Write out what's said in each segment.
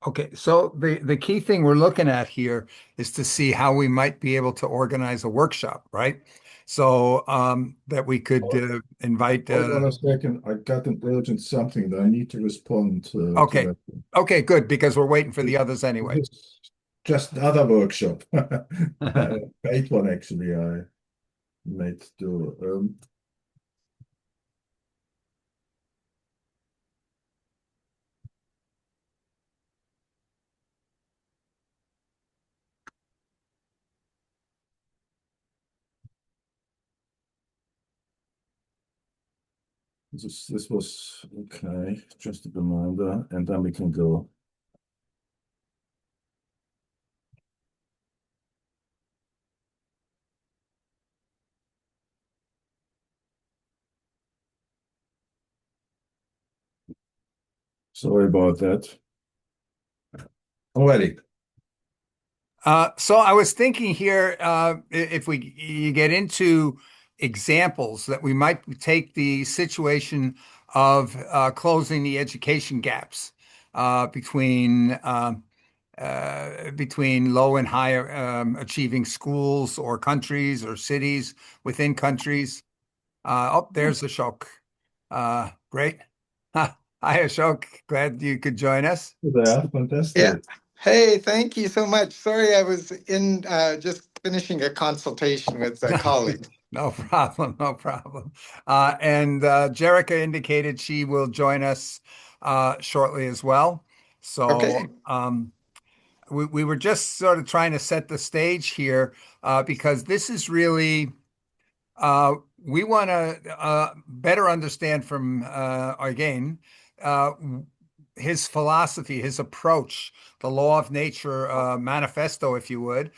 Okay, so the key thing we're looking at here is to see how we might be able to organize a workshop, right? So that we could invite. Hold on a second. I got an urgent something that I need to respond to Okay, that. okay, good because we're waiting for the others This anyway. is just another workshop. Paid one actually I made to this was okay, just a reminder, and then we can go. Sorry about that. Already. So I was thinking here, if we you get into examples that we might take the situation of closing the education gaps between low and high achieving schools or countries or cities within countries. Oh, there's Ashok. Great. Hi, Ashok. Glad you could join us. There, Yeah. fantastic. Hey, thank you so much. Sorry, I was in just finishing a consultation with a colleague. No problem, no problem. And Jerica indicated she will join us shortly as well. So Okay. we were just sort of trying to set the stage here because this is really we want to better understand from Argain uh, his philosophy, his approach, the law of nature manifesto, if you would,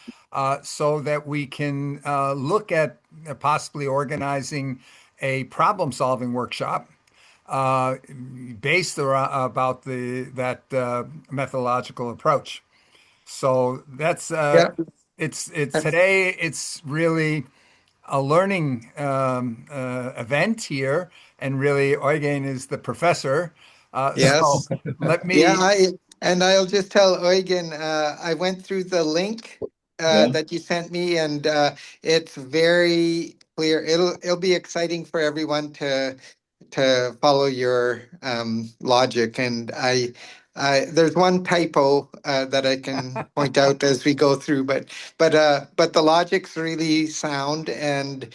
so that we can look at possibly organizing a problem-solving workshop uh, based around, about the that methodological approach. So that's Yeah. it's today. It's really a learning event here, and really Eugen is the professor. So Yes. let Yeah, me. I'll just tell Eugen, I went through the link Yeah. that you sent me, and it's very clear. It'll be exciting for everyone to follow your logic. And I there's one typo that I can point out as we go through, but the logic's really sound, and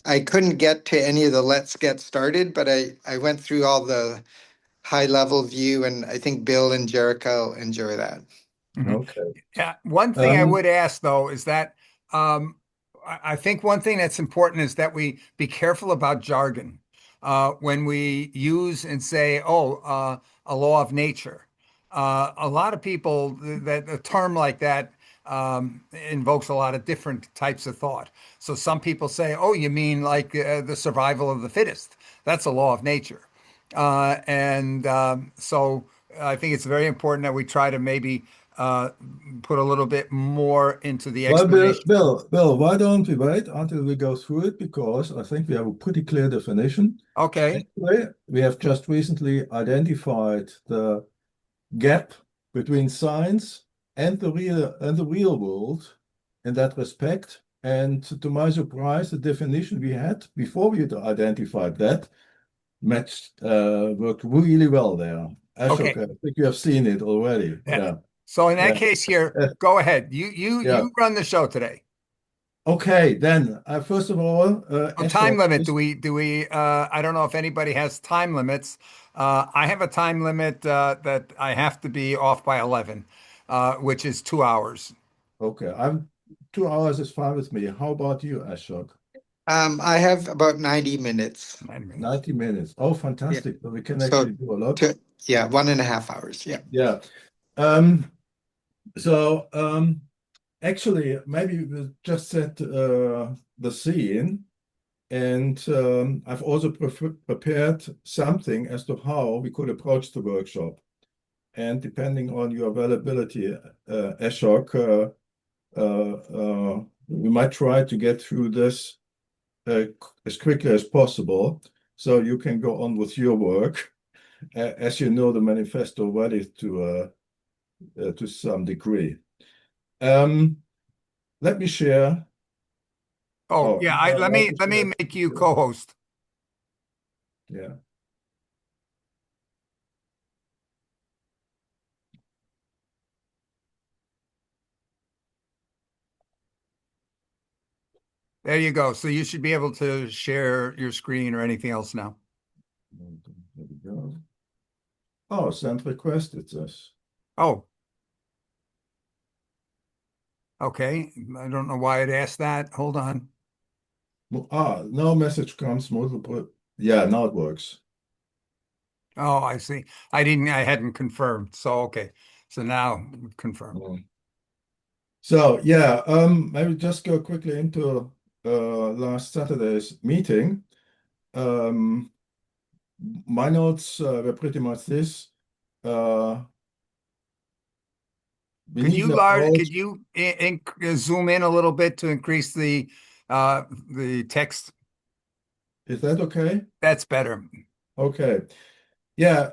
I couldn't get to any of the let's get started, but I went through all the high level view, and I think Bill and Jericho enjoy that. Mhm. Okay. Yeah, one thing I Um, would ask though is that I think one thing that's important is that we be careful about jargon when we use and say, "Oh, a law of nature." A lot of people that a term like that invokes a lot of different types of thought. So some people say, "Oh, you mean like the survival of the fittest?" That's a law of nature, and so I think it's very important that we try to maybe uh, put a little bit more into the well, explanation. Bill, why don't we wait until we go through it? Because I think we have a pretty clear definition. Okay. Actually, we have just recently identified the gap between science and the real world in that respect. And to my surprise, the definition we had before we had identified that matched worked really well there. Ashok, Okay. I think you have seen it already. Yeah. Yeah, So in that yeah, case here, uh, go ahead. You yeah. you run the show today. Okay, then first of all, Oh, time Ashok, limit. Do we I don't know if anybody has time limits. I have a time limit that I have to be off by 11, which is 2 hours. okay, I'm 2 hours is fine with me. How about you, Ashok? I have about 90 minutes. 9 minutes. 90 minutes. Oh, Yeah. fantastic. So we can So actually do a lot. to yeah, 1.5 hours. Yeah. Yeah. Um, so actually, maybe we just set the scene, and I've also prepared something as to how we could approach the workshop. And depending on your availability, Ashok, we might try to get through this uh, as quickly as possible so you can go on with your work. As you know, the manifesto ready to to some degree. Let me share. Oh, Oh, yeah, am I let allowed me to let me share? make you co-host. Yeah. There you go. So you should be able to share your screen or anything else now. There we go. Oh, send request, it says. Oh, okay. I don't know why it asked that. Hold on. No message comes multiple. Yeah, now it works. Oh, I see. I hadn't confirmed. So okay. So now confirm. Mm. So yeah, maybe just go quickly into last Saturday's meeting. Um, my notes were pretty much this. Uh, we Could need you an large approach. could you zoom in a little bit to increase the text? Is that okay? That's better. Okay. Yeah,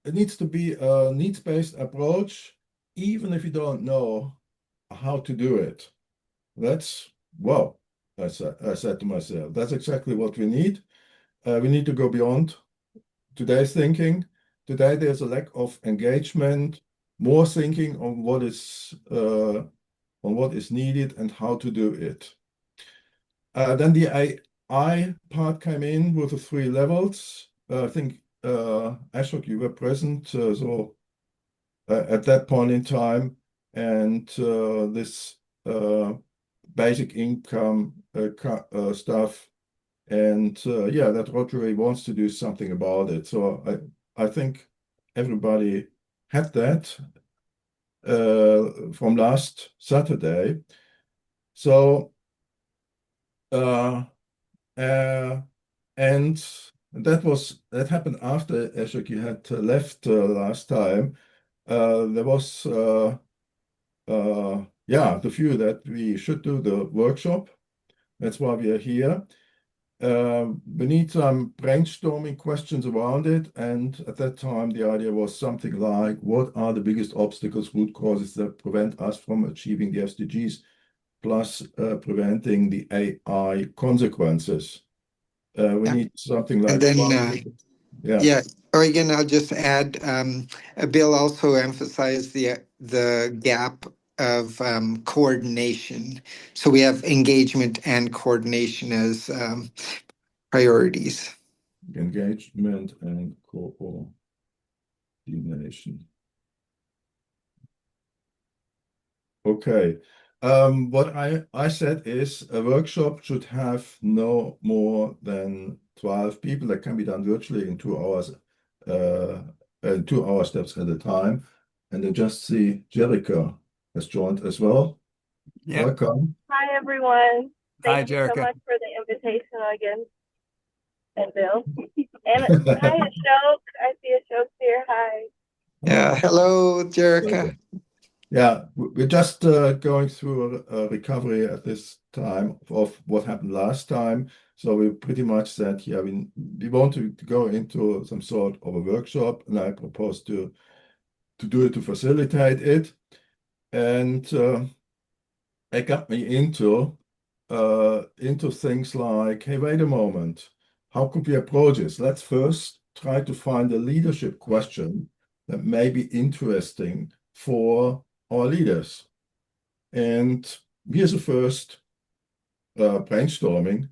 it needs to be a needs-based approach, even if you don't know how to do it. That's, well, I said to myself, that's exactly what we need. We need to go beyond today's thinking. Today, there's a lack of engagement, more thinking on what is needed and how to do it. Then the AI part came in with the three levels. I think Ashok, you were present, so at that point in time, and this basic income stuff, and yeah, that Rotary wants to do something about it. So I think everybody had that from last Saturday. So uh, uh, and that happened after Ashok had left last time. There was yeah, the view that we should do the workshop. That's why we are here. We need some brainstorming questions around it. And at that time, the idea was something like, what are the biggest obstacles, root causes that prevent us from achieving the SDGs, plus preventing the AI consequences? We Yeah. need something And like then, five. Yeah, yeah, Eugen, I'll just add, Bill also emphasized the gap of coordination. So we have engagement and coordination as priorities. engagement and coordination. Okay. What I said is a workshop should have no more than 12 people. That can be done virtually in 2 hours, 2 hour steps at a time. And I just see Jericho has joined as well. Yeah. Welcome. Hi, everyone. Hi, Thank you so Jerica. much for the invitation again, and Bill. And hi, Ashok. I see Ashok here. Hi. Yeah. Hello, Jerica. Yeah, we're just going through a recovery at this time of what happened last time. So we pretty much said, yeah, we want to go into some sort of a workshop, and I propose to do it to facilitate it. And it got me into things like, hey, wait a moment, how could we approach this? Let's first try to find a leadership question that may be interesting for our leaders. And here's the first brainstorming.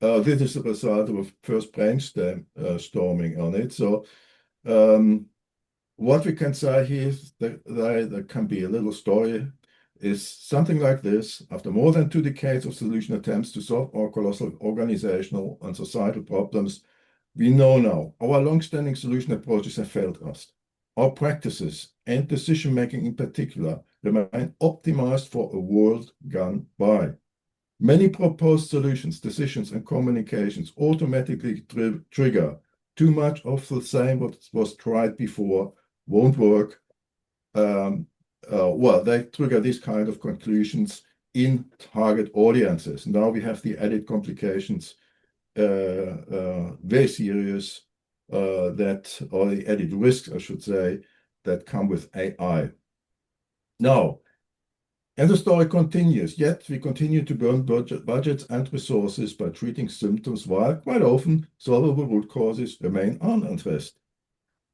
This is the result of a first brainstorming on it. So what we can say here is that there can be a little story is something like this. After more than 2 decades of solution attempts to solve our colossal organizational and societal problems, we know now our long-standing solution approaches have failed us. Our practices and decision-making in particular remain optimized for a world gone by. Many proposed solutions, decisions, and communications automatically trigger too much of the same what was tried before, won't work. Well, they trigger these kind of conclusions in target audiences. Now we have the added complications, very serious, or the added risks, I should say, that come with AI. Now, and the story continues, yet we continue to burn budgets and resources by treating symptoms while quite often solvable root causes remain unaddressed.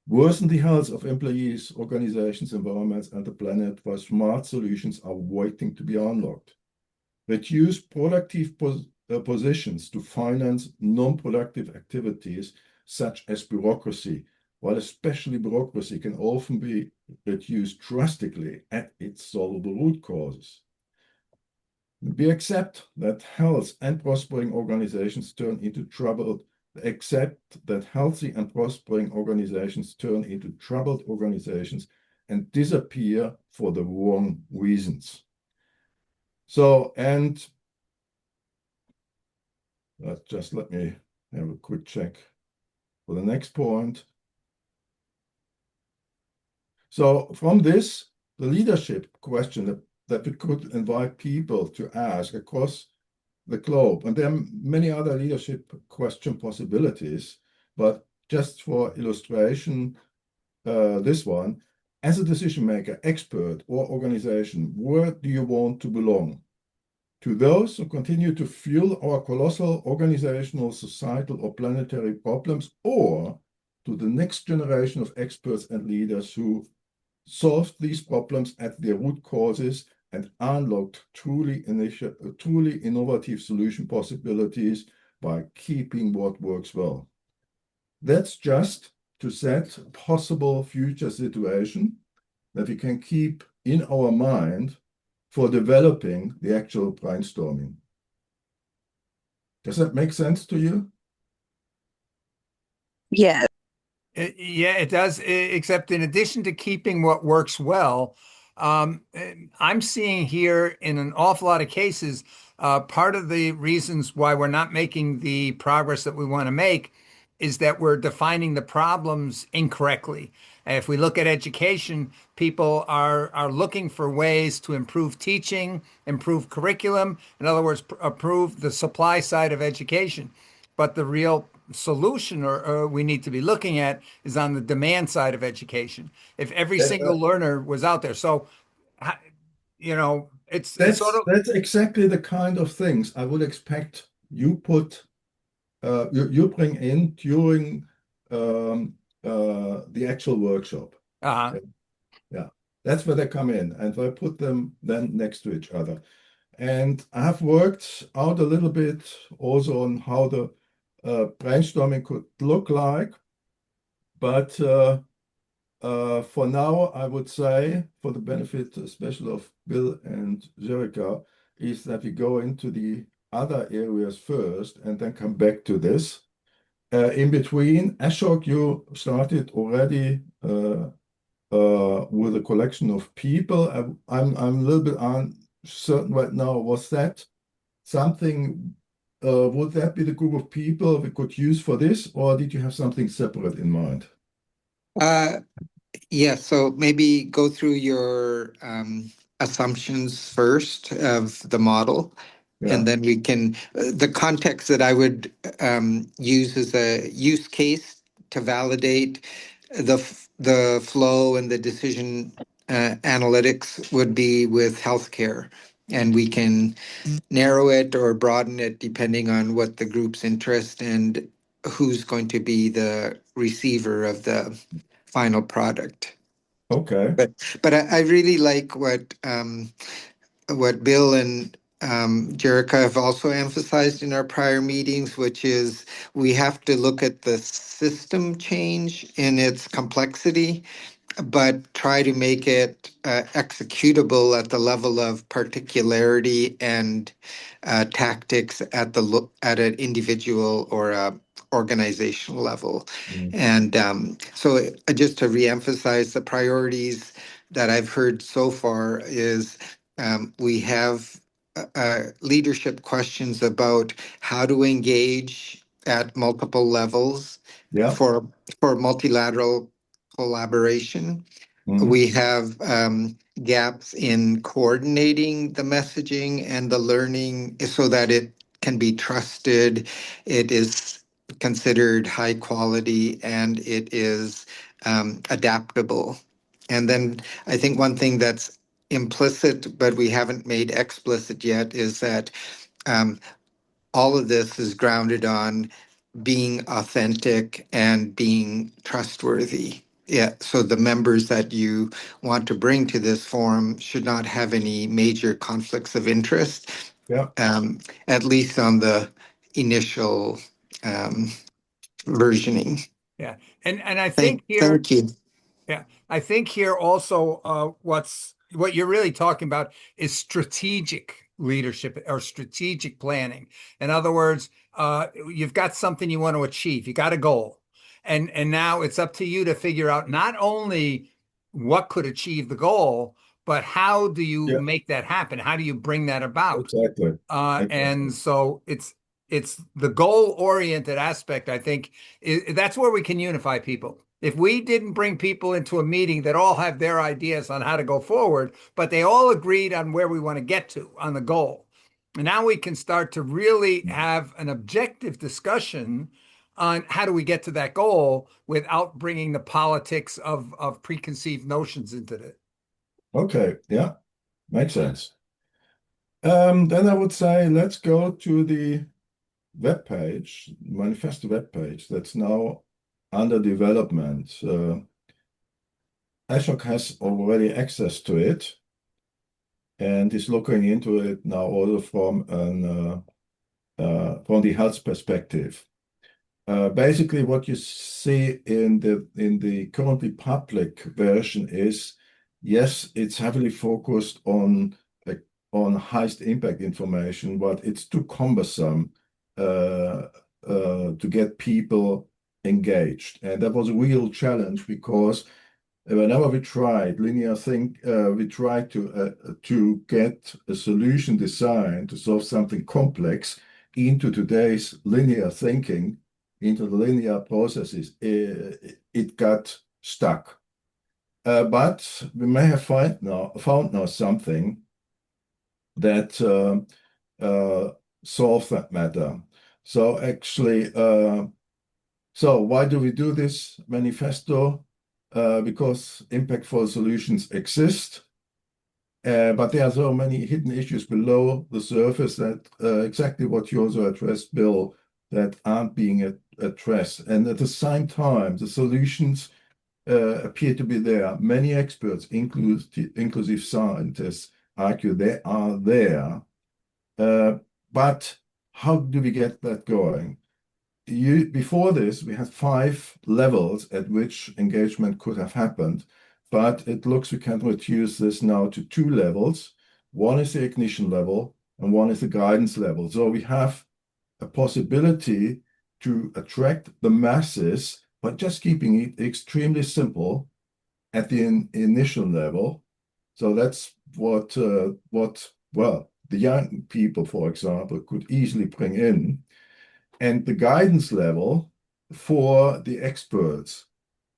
Worsen the health of employees, organizations, environments, and the planet while smart solutions are waiting to be unlocked. Reduce productive positions to finance non-productive activities such as bureaucracy, while especially bureaucracy can often be reduced drastically at its solvable root causes. We accept that health and prospering organizations turn into troubled accept that healthy and prospering organizations turn into troubled organizations and disappear for the wrong reasons. So, and just let me have a quick check for the next point. So from this, the leadership question that we could invite people to ask across the globe, and there are many other leadership question possibilities, but just for illustration, this one, as a decision maker, expert, or organization, where do you want to belong? To those who continue to fuel our colossal organizational, societal, or planetary problems, or to the next generation of experts and leaders who solved these problems at their root causes and unlocked truly innovative solution possibilities by keeping what works well. That's just to set a possible future situation that we can keep in our mind for developing the actual brainstorming. Does that make sense to you? Yeah. Yeah, it does. Except in addition to keeping what works well, I'm seeing here in an awful lot of cases, part of the reasons why we're not making the progress that we want to make is that we're defining the problems incorrectly. If we look at education, people are looking for ways to improve teaching, improve curriculum, in other words, improve the supply side of education. But the real solution or we need to be looking at is on the demand side of education. If every single learner was out there, so it's sort of That's exactly the kind of things I would expect you put you bring in during the actual workshop. uh-huh. Yeah, that's where they come in, and I put them then next to each other. And I have worked out a little bit also on how the brainstorming could look like, but for now, I would say, for the benefit especially of Bill and Jerica, is that we go into the other areas first and then come back to this. In between, Ashok, you started already with a collection of people. I'm a little bit uncertain right now. Was that something? Would that be the group of people we could use for this, or did you have something separate in mind? Yeah, so maybe go through your assumptions first of the model, Yeah. and then we can, the context that I would use as a use case to validate the flow and the decision analytics would be with healthcare. And we can narrow it or broaden it depending on what the group's interest and who's going to be the receiver of the final product. Okay. But I really like what Bill and Jerica have also emphasized in our prior meetings, which is we have to look at the system change in its complexity, but try to make it executable at the level of particularity and tactics at at an individual or a organizational level. Mm. And so just to reemphasize the priorities that I've heard so far is we have leadership questions about how to engage at multiple levels Yeah. for multilateral collaboration. Mhm. We have gaps in coordinating the messaging and the learning so that it can be trusted, it is considered high quality, and it is adaptable. And then I think one thing that's implicit, but we haven't made explicit yet, is that um, all of this is grounded on being authentic and being trustworthy. Yeah, so the members that you want to bring to this forum should not have any major conflicts of interest, Yeah. at least on the initial um, versioning. Yeah. And I think here, Thank you. yeah, I think here also what you're really talking about is strategic leadership or strategic planning. In other words, you've got something you want to achieve, you got a goal. And now it's up to you to figure out not only what could achieve the goal, but how do you Yeah, make that happen? How do you bring that about? exactly. And Exactly. so it's the goal-oriented aspect, I think, that's where we can unify people. If we didn't bring people into a meeting that all have their ideas on how to go forward, but they all agreed on where we want to get to on the goal, and now we can start to really have an objective discussion on how do we get to that goal without bringing the politics of preconceived notions into it. Okay, yeah, makes sense. Then I would say let's go to the web page, Manifesto web page that's now under development. Ashok has already access to it and is looking into it now also from the health perspective. Basically, what you see in the currently public version is, yes, it's heavily focused on highest impact information, but it's too cumbersome to get people engaged. And that was a real challenge because whenever we tried linear think, we tried to get a solution design to solve something complex into today's linear thinking, into the linear processes. It got stuck. But we may have found now something that solves that matter. So actually, so why do we do this manifesto? Because impactful solutions exist, but there are so many hidden issues below the surface that exactly what you also addressed, Bill, that aren't being addressed. And at the same time, the solutions appear to be there. Many experts, inclusive scientists, argue they are there. But how do we get that going? Before this, we had 5 levels at which engagement could have happened, but it looks we can reduce this now to 2 levels. One is the ignition level, and one is the guidance level. So we have a possibility to attract the masses, but just keeping it extremely simple at the initial level. So that's what well, the young people, for example, could easily bring in, and the guidance level for the experts,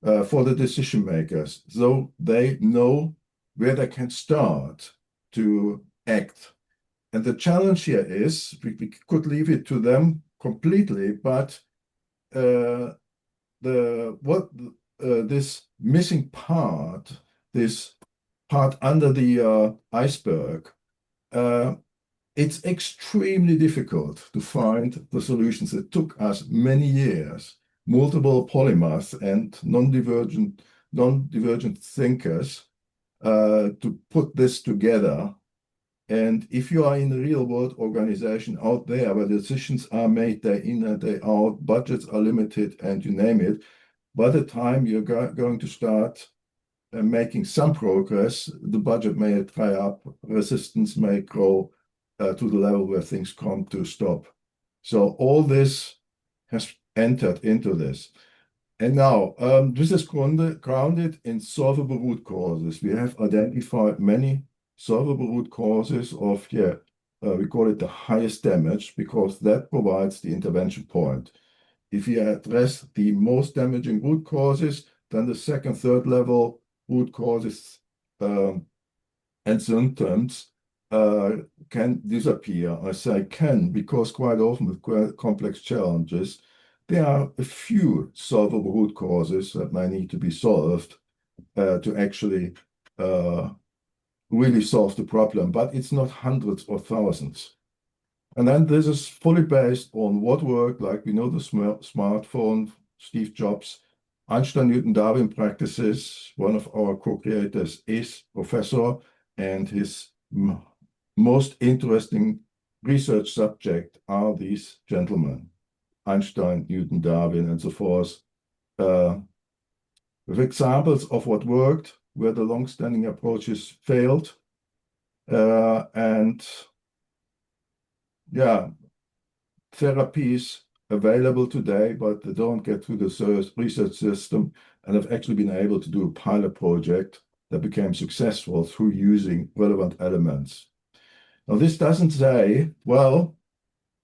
for the decision makers, so they know where they can start to act. And the challenge here is we could leave it to them completely, but this missing part, this part under the iceberg, uh, it's extremely difficult to find the solutions. It took us many years, multiple polymaths and non-divergent thinkers to put this together. And if you are in a real world organization out there where decisions are made day in and day out, budgets are limited, and you name it, by the time you're going to start making some progress, the budget may dry up, resistance may grow to the level where things come to stop. So all this has entered into this. And now, this is grounded in solvable root causes. We have identified many solvable root causes of, we call it the highest damage because that provides the intervention point. If you address the most damaging root causes, then the second, third level root causes and symptoms can disappear. I say can because quite often with quite complex challenges, there are a few solvable root causes that may need to be solved. to actually really solve the problem, but it's not hundreds or thousands. And then this is fully based on what worked, like we know the smartphone, Steve Jobs, Einstein, Newton, Darwin practices. One of our co-creators is professor, and his most interesting research subject are these gentlemen, Einstein, Newton, Darwin, and so forth, with examples of what worked, where the long-standing approaches failed, and yeah, therapies available today, but they don't get through the research system, and have actually been able to do a pilot project that became successful through using relevant elements. Now, this doesn't say, well,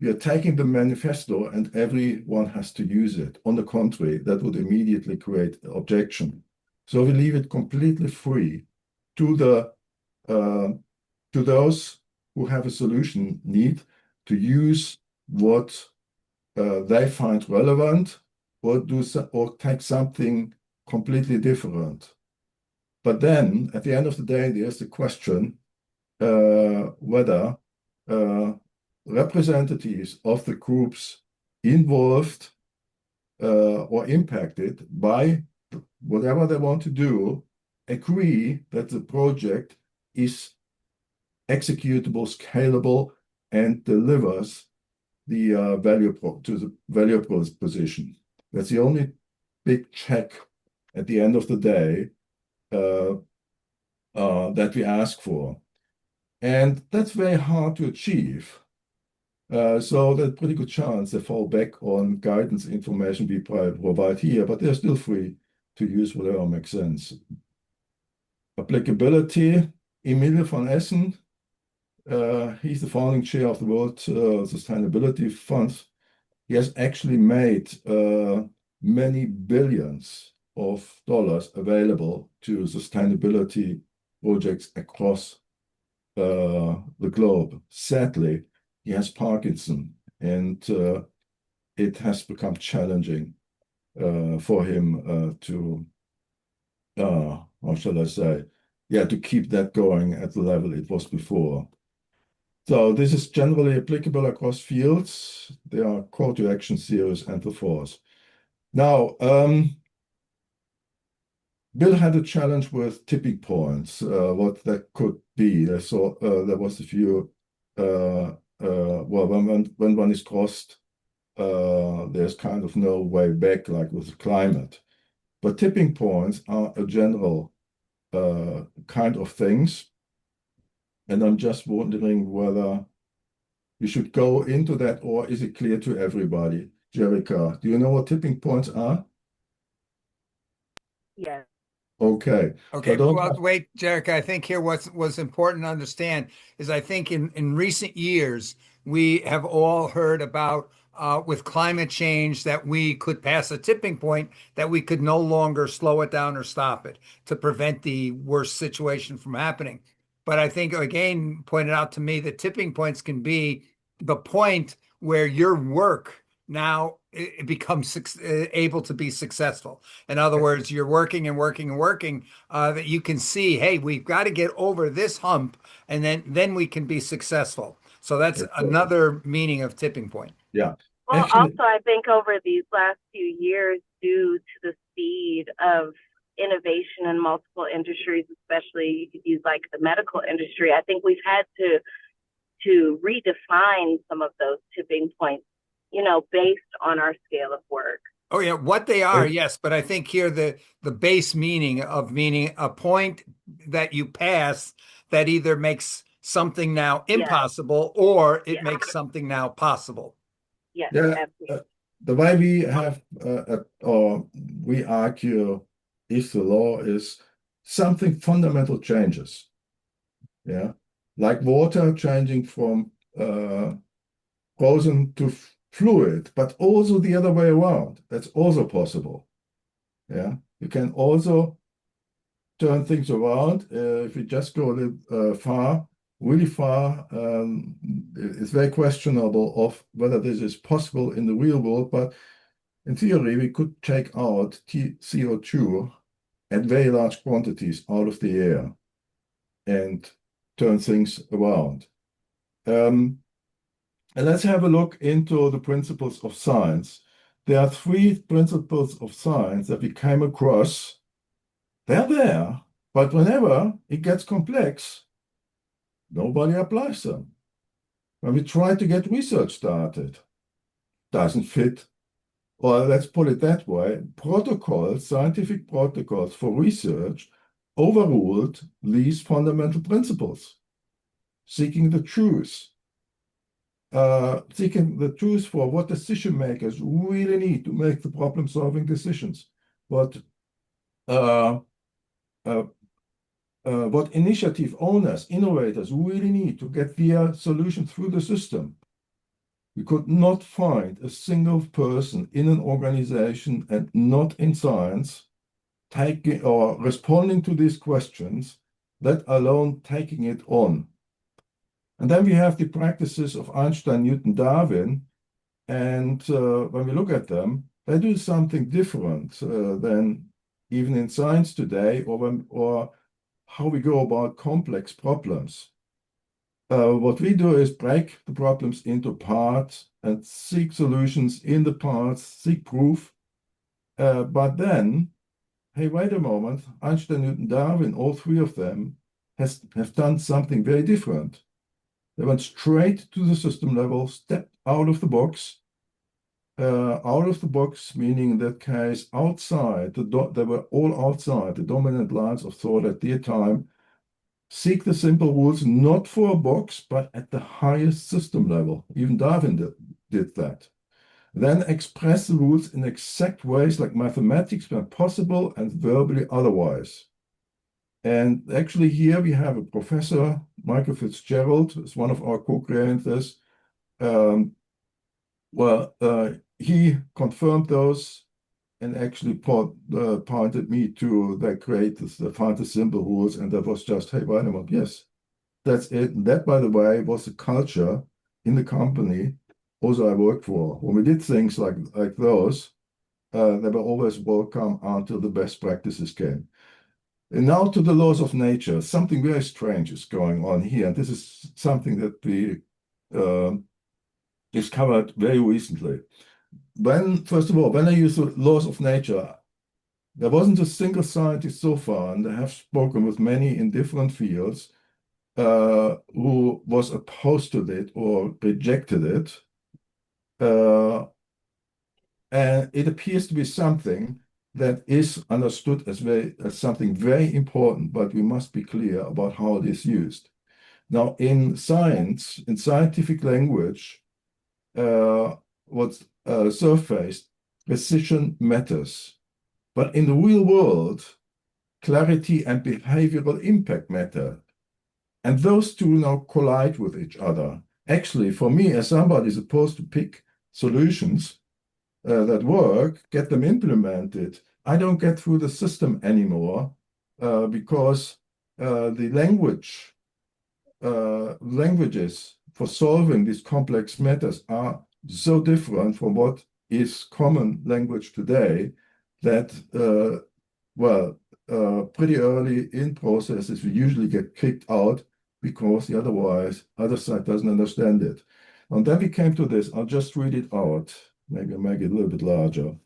we are taking the manifesto and everyone has to use it. On the contrary, that would immediately create objection. So we leave it completely free to the to those who have a solution need to use what they find relevant, or or take something completely different. But then at the end of the day, there's the question whether representatives of the groups involved or impacted by whatever they want to do agree that the project is executable, scalable, and delivers the to the value proposition. That's the only big check at the end of the day that we ask for. And that's very hard to achieve. So there's a pretty good chance they fall back on guidance information we provide here, but they're still free to use whatever makes sense. Applicability, Emilio von Essen, he's the founding chair of the World Sustainability Fund. He has actually made many billions of dollars available to sustainability projects across the globe. Sadly, he has Parkinson, and it has become challenging for him to, how shall I say, yeah, to keep that going at the level it was before. So this is generally applicable across fields. There are call to action series and so forth. Now, Bill had a challenge with tipping points, what that could be. So there was a few, well, when one is crossed, there's kind of no way back, like with the climate. But tipping points are a general kind of things. And I'm just wondering whether we should go into that, or is it clear to everybody? Jerica, do you know what tipping points are? Yes. Okay. So Okay, don't well, wait, Jerica, I think here what's important to understand is I think in recent years, we have all heard about with climate change that we could pass a tipping point that we could no longer slow it down or stop it to prevent the worst situation from happening. But I think, again, pointed out to me that tipping points can be the point where your work now it becomes able to be successful. In other words, you're working and working and working, that you can see, hey, we've got to get over this hump, and then we can be successful. So that's exactly. another meaning of tipping point. Yeah. Well, Actually, also, I think over these last few years, due to the speed of innovation in multiple industries, especially you could use like the medical industry, I think we've had to redefine some of those tipping points, based on our scale of work. Oh yeah, what they are, eh, yes, but I think here the base meaning of meaning a point that you pass that either makes something now Yes, impossible or it yes, makes something now possible. yes, yeah, absolutely. the way we have, or we argue, if the law is something fundamental changes. Yeah. Like water changing from frozen to fluid, but also the other way around. That's also possible. Yeah. You can also turn things around. If we just go a little far, really far, it's very questionable of whether this is possible in the real world. But in theory, we could take out CO2 at very large quantities out of the air and turn things around. And let's have a look into the principles of science. There are three principles of science that we came across. They're there, but whenever it gets complex, nobody applies them. When we try to get research started, doesn't fit. Or let's put it that way, protocols, scientific protocols for research overruled these fundamental principles. Seeking the truth for what decision makers really need to make the problem-solving decisions, what initiative owners, innovators really need to get their solution through the system. We could not find a single person in an organization and not in science taking or responding to these questions, let alone taking it on. And then we have the practices of Einstein, Newton, Darwin, and when we look at them, they do something different than even in science today, or how we go about complex problems. What we do is break the problems into parts and seek solutions in the parts, seek proof. But then, hey, wait a moment, Einstein, Newton, Darwin, all three of them have done something very different. They went straight to the system level, stepped out of the box. Out of the box, meaning in that case, outside, they were all outside the dominant lines of thought at their time. Seek the simple rules, not for a box, but at the highest system level. Even Darwin did that. Then express the rules in exact ways like mathematics when possible and verbally otherwise. And actually here we have a professor, Michael Fitzgerald, is one of our co-creators. He confirmed those and actually pointed me to the creators, find the simple rules, and that was just, hey, wait a minute, yes, that's it. And that, by the way, was the culture in the company also I worked for. When we did things like those, they were always welcome until the best practices came. And now to the laws of nature. Something very strange is going on here. And this is something that we discovered very recently. First of all, when I use the laws of nature, there wasn't a single scientist so far, and I have spoken with many in different fields, who was opposed to it or rejected it. And it appears to be something that is understood as something very important, but we must be clear about how it is used. Now, in science, in scientific language, what's surfaced, precision matters. But in the real world, clarity and behavioral impact matter. And those two now collide with each other. Actually, for me, as somebody supposed to pick solutions that work, get them implemented, I don't get through the system anymore because the languages for solving these complex matters are so different from what is common language today that, pretty early in processes, we usually get kicked out because the other side doesn't understand it. And then we came to this. I'll just read it out. Maybe I'll make it a little bit larger.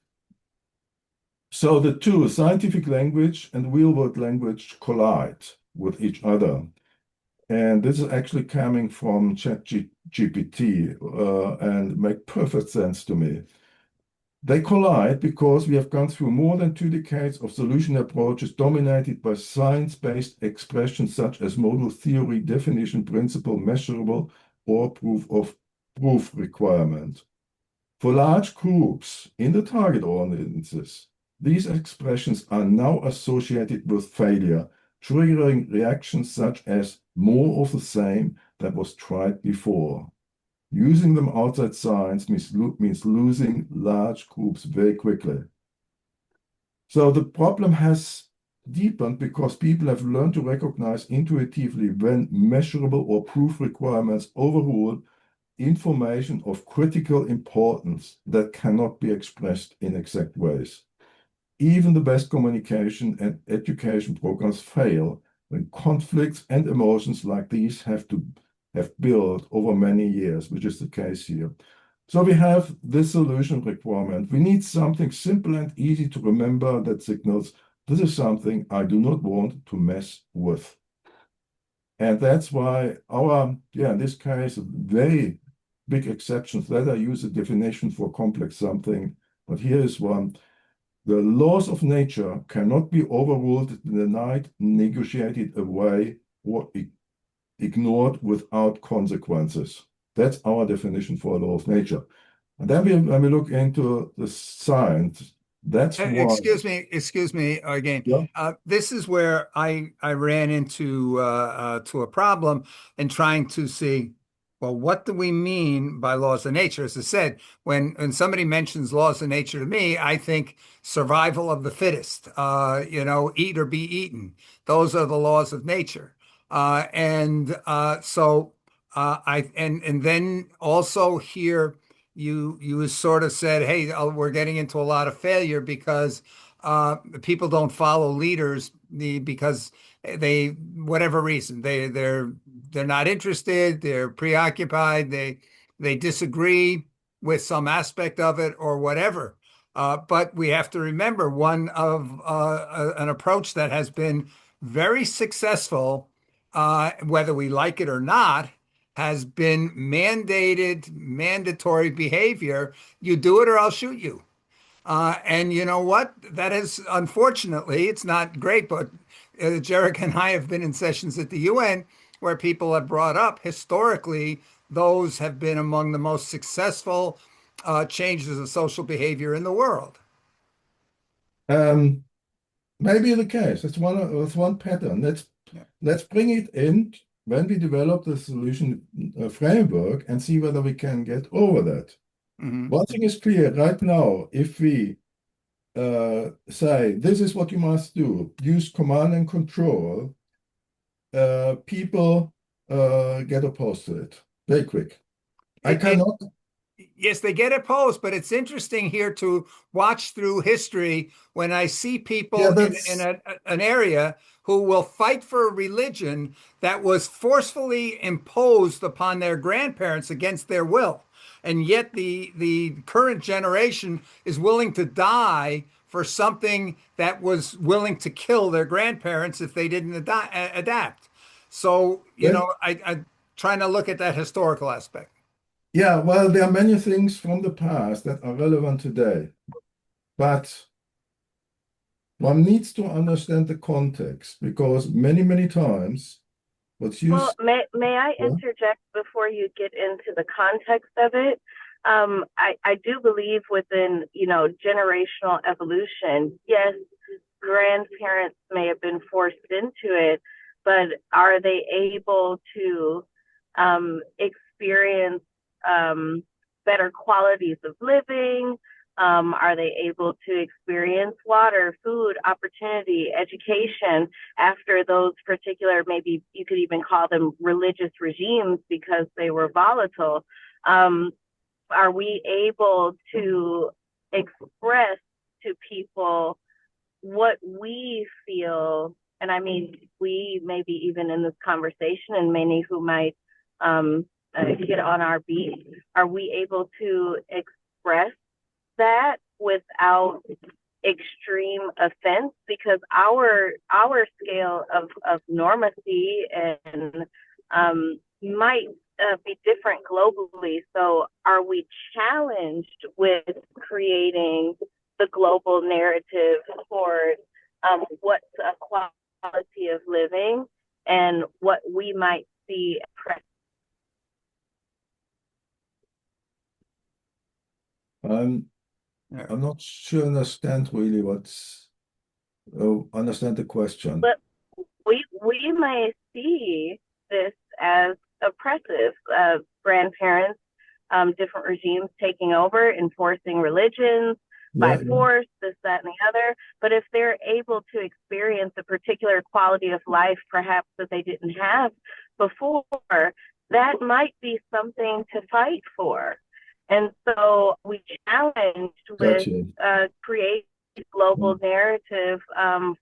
So the two, scientific language and real-world language, collide with each other. And this is actually coming from ChatGPT and make perfect sense to me. They collide because we have gone through more than 2 decades of solution approaches dominated by science-based expressions such as modal theory, definition, principle, measurable, or proof requirement. For large groups in the target audiences, these expressions are now associated with failure, triggering reactions such as more of the same that was tried before. Using them outside science means losing large groups very quickly. So the problem has deepened because people have learned to recognize intuitively when measurable or proof requirements overrule information of critical importance that cannot be expressed in exact ways. even the best communication and education programs fail when conflicts and emotions like these have built over many years, which is the case here. So we have this solution requirement. We need something simple and easy to remember that signals this is something I do not want to mess with. And that's why in this case, very big exceptions that I use a definition for complex something, but here is one. The laws of nature cannot be overruled, denied, negotiated away, or ignored without consequences. That's our definition for a law of nature. And then when we look into the science, that's why. Excuse me again. Yeah. This is where I ran into to a problem in trying to see, well, what do we mean by laws of nature? As I said, when somebody mentions laws of nature to me, I think survival of the fittest. Eat or be eaten. Those are the laws of nature. And then also here you sort of said, "Hey, we're getting into a lot of failure because people don't follow leaders because they whatever reason they're not interested, they're preoccupied, they disagree with some aspect of it or whatever." But we have to remember one of an approach that has been very successful, whether we like it or not, has been mandatory behavior. You do it or I'll shoot you. And you know what? That is, unfortunately, it's not great, but Jarek and I have been in sessions at the UN where people have brought up historically, those have been among the most successful changes of social behavior in the world. Um, Maybe the case. That's one pattern. Let's bring it in when we develop the solution framework and see whether we can get over that. Mhm. One thing is clear right now, if we say this is what you must do, use command and control, people get opposed to it very quick. I It, cannot. Yes, they get opposed, but it's interesting here to watch through history when I see Yeah, people in that's an area who will fight for a religion that was forcefully imposed upon their grandparents against their will. And yet the current generation is willing to die for something that was willing to kill their grandparents if they didn't adapt. So, well, I'm trying to look at that historical aspect. yeah. Well, there are many things from the past that are relevant today, but one needs to understand the context because many times what's Well, used. may I Yeah, interject before you get into the context of it? I do believe within, generational evolution, yes, grandparents may have been forced into it, but are they able to experience better qualities of living? Are they able to experience water, food, opportunity, education after those particular, maybe you could even call them religious regimes because they were volatile? Um, are we able to express to people what we feel? And I mean, we maybe even in this conversation, and many who might get on our beat, are we able to express that without extreme offense? Because our scale of normacy and might be different globally. So are we challenged with creating the global narrative for what's a quality of living and what we might see? I'm Yeah. I'm not sure understand really understand the question. But we may see this as oppressive. Grandparents, different regimes taking over, enforcing religions by Yeah, yeah. force, this, that, and the other. But if they're able to experience a particular quality of life, perhaps that they didn't have before, that might be something to fight for. And so we challenged with Gotcha. create global narrative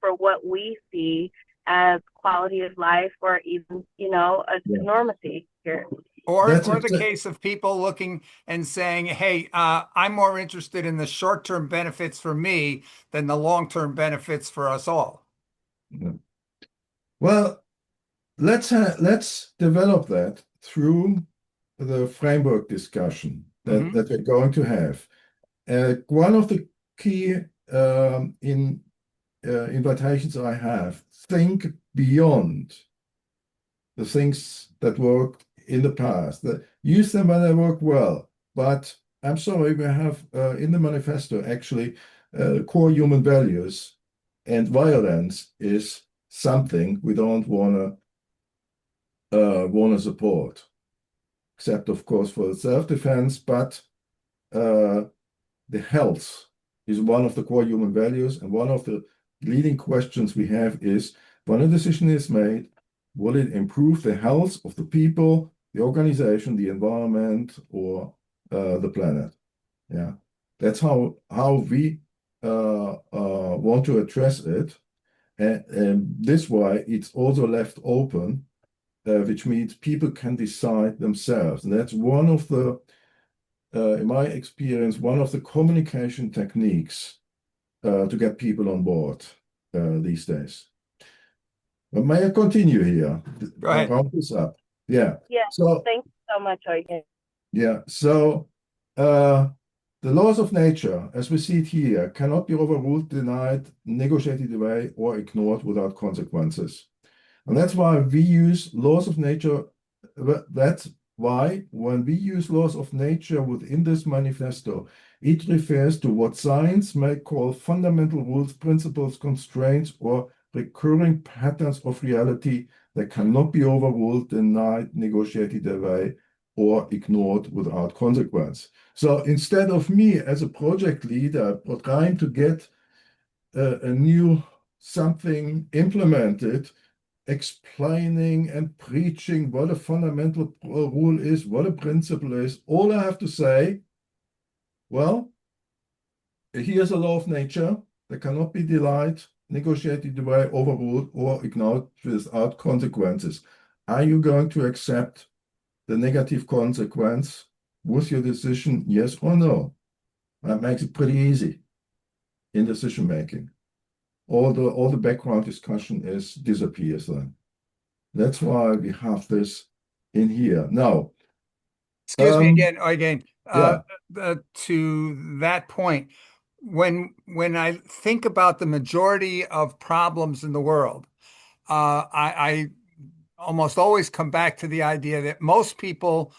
for what we see as quality of life or even, Yeah. a normacy here. That's Or the exa- case of people looking and saying, hey, I'm more interested in the short-term benefits for me than the long-term benefits for us all. yeah. Well, let's develop that through the framework discussion Hmm. that we're going to have. One of the key invitations I have, think beyond the things that worked in the past. Use them when they work well. But I'm sorry, we have in the manifesto actually core human values, and violence is something we don't wanna support, except of course for self-defense. But uh, the health is one of the core human values, and one of the leading questions we have is when a decision is made, will it improve the health of the people, the organization, the environment, or the planet? Yeah, that's how we want to address it, and this why it's also left open, which means people can decide themselves, and that's one of the in my experience, one of the communication techniques to get people on board these days. But may I continue here? Go I'll ahead. round this up. Yeah. Yeah. So, Thanks so much, Eugen. yeah. So, uh, the laws of nature, as we see it here, cannot be overruled, denied, negotiated away, or ignored without consequences. And that's why we use laws of nature. That's why when we use laws of nature within this manifesto, it refers to what science may call fundamental rules, principles, constraints, or recurring patterns of reality that cannot be overruled, denied, negotiated away, or ignored without consequence. So instead of me as a project leader trying to get a new something implemented, explaining and preaching what a fundamental rule is, what a principle is. All I have to say, well, here's a law of nature that cannot be denied, negotiated away, overruled, or ignored without consequences. Are you going to accept the negative consequence with your decision, yes or no? That makes it pretty easy in decision making. All the background discussion is disappears then. That's why we have this in here. Now, Excuse me um, again. yeah, To that point, when I think about the majority of problems in the world, I almost always come back to the idea that most people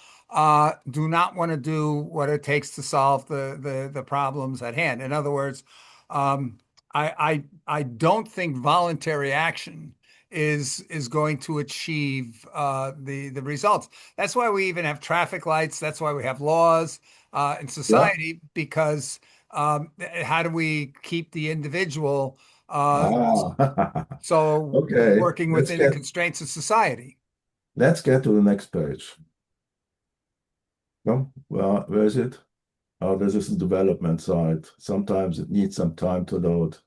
do not want to do what it takes to solve the problems at hand. In other words, um, I don't think voluntary action is going to achieve the results. That's why we even have traffic lights. That's why we have laws in yeah. society, because how do we keep the individual uh, Ah, so okay. working within the constraints of society? Let's get to the next page. No, well, where is it? Oh, this is the development side. Sometimes it needs some time to load.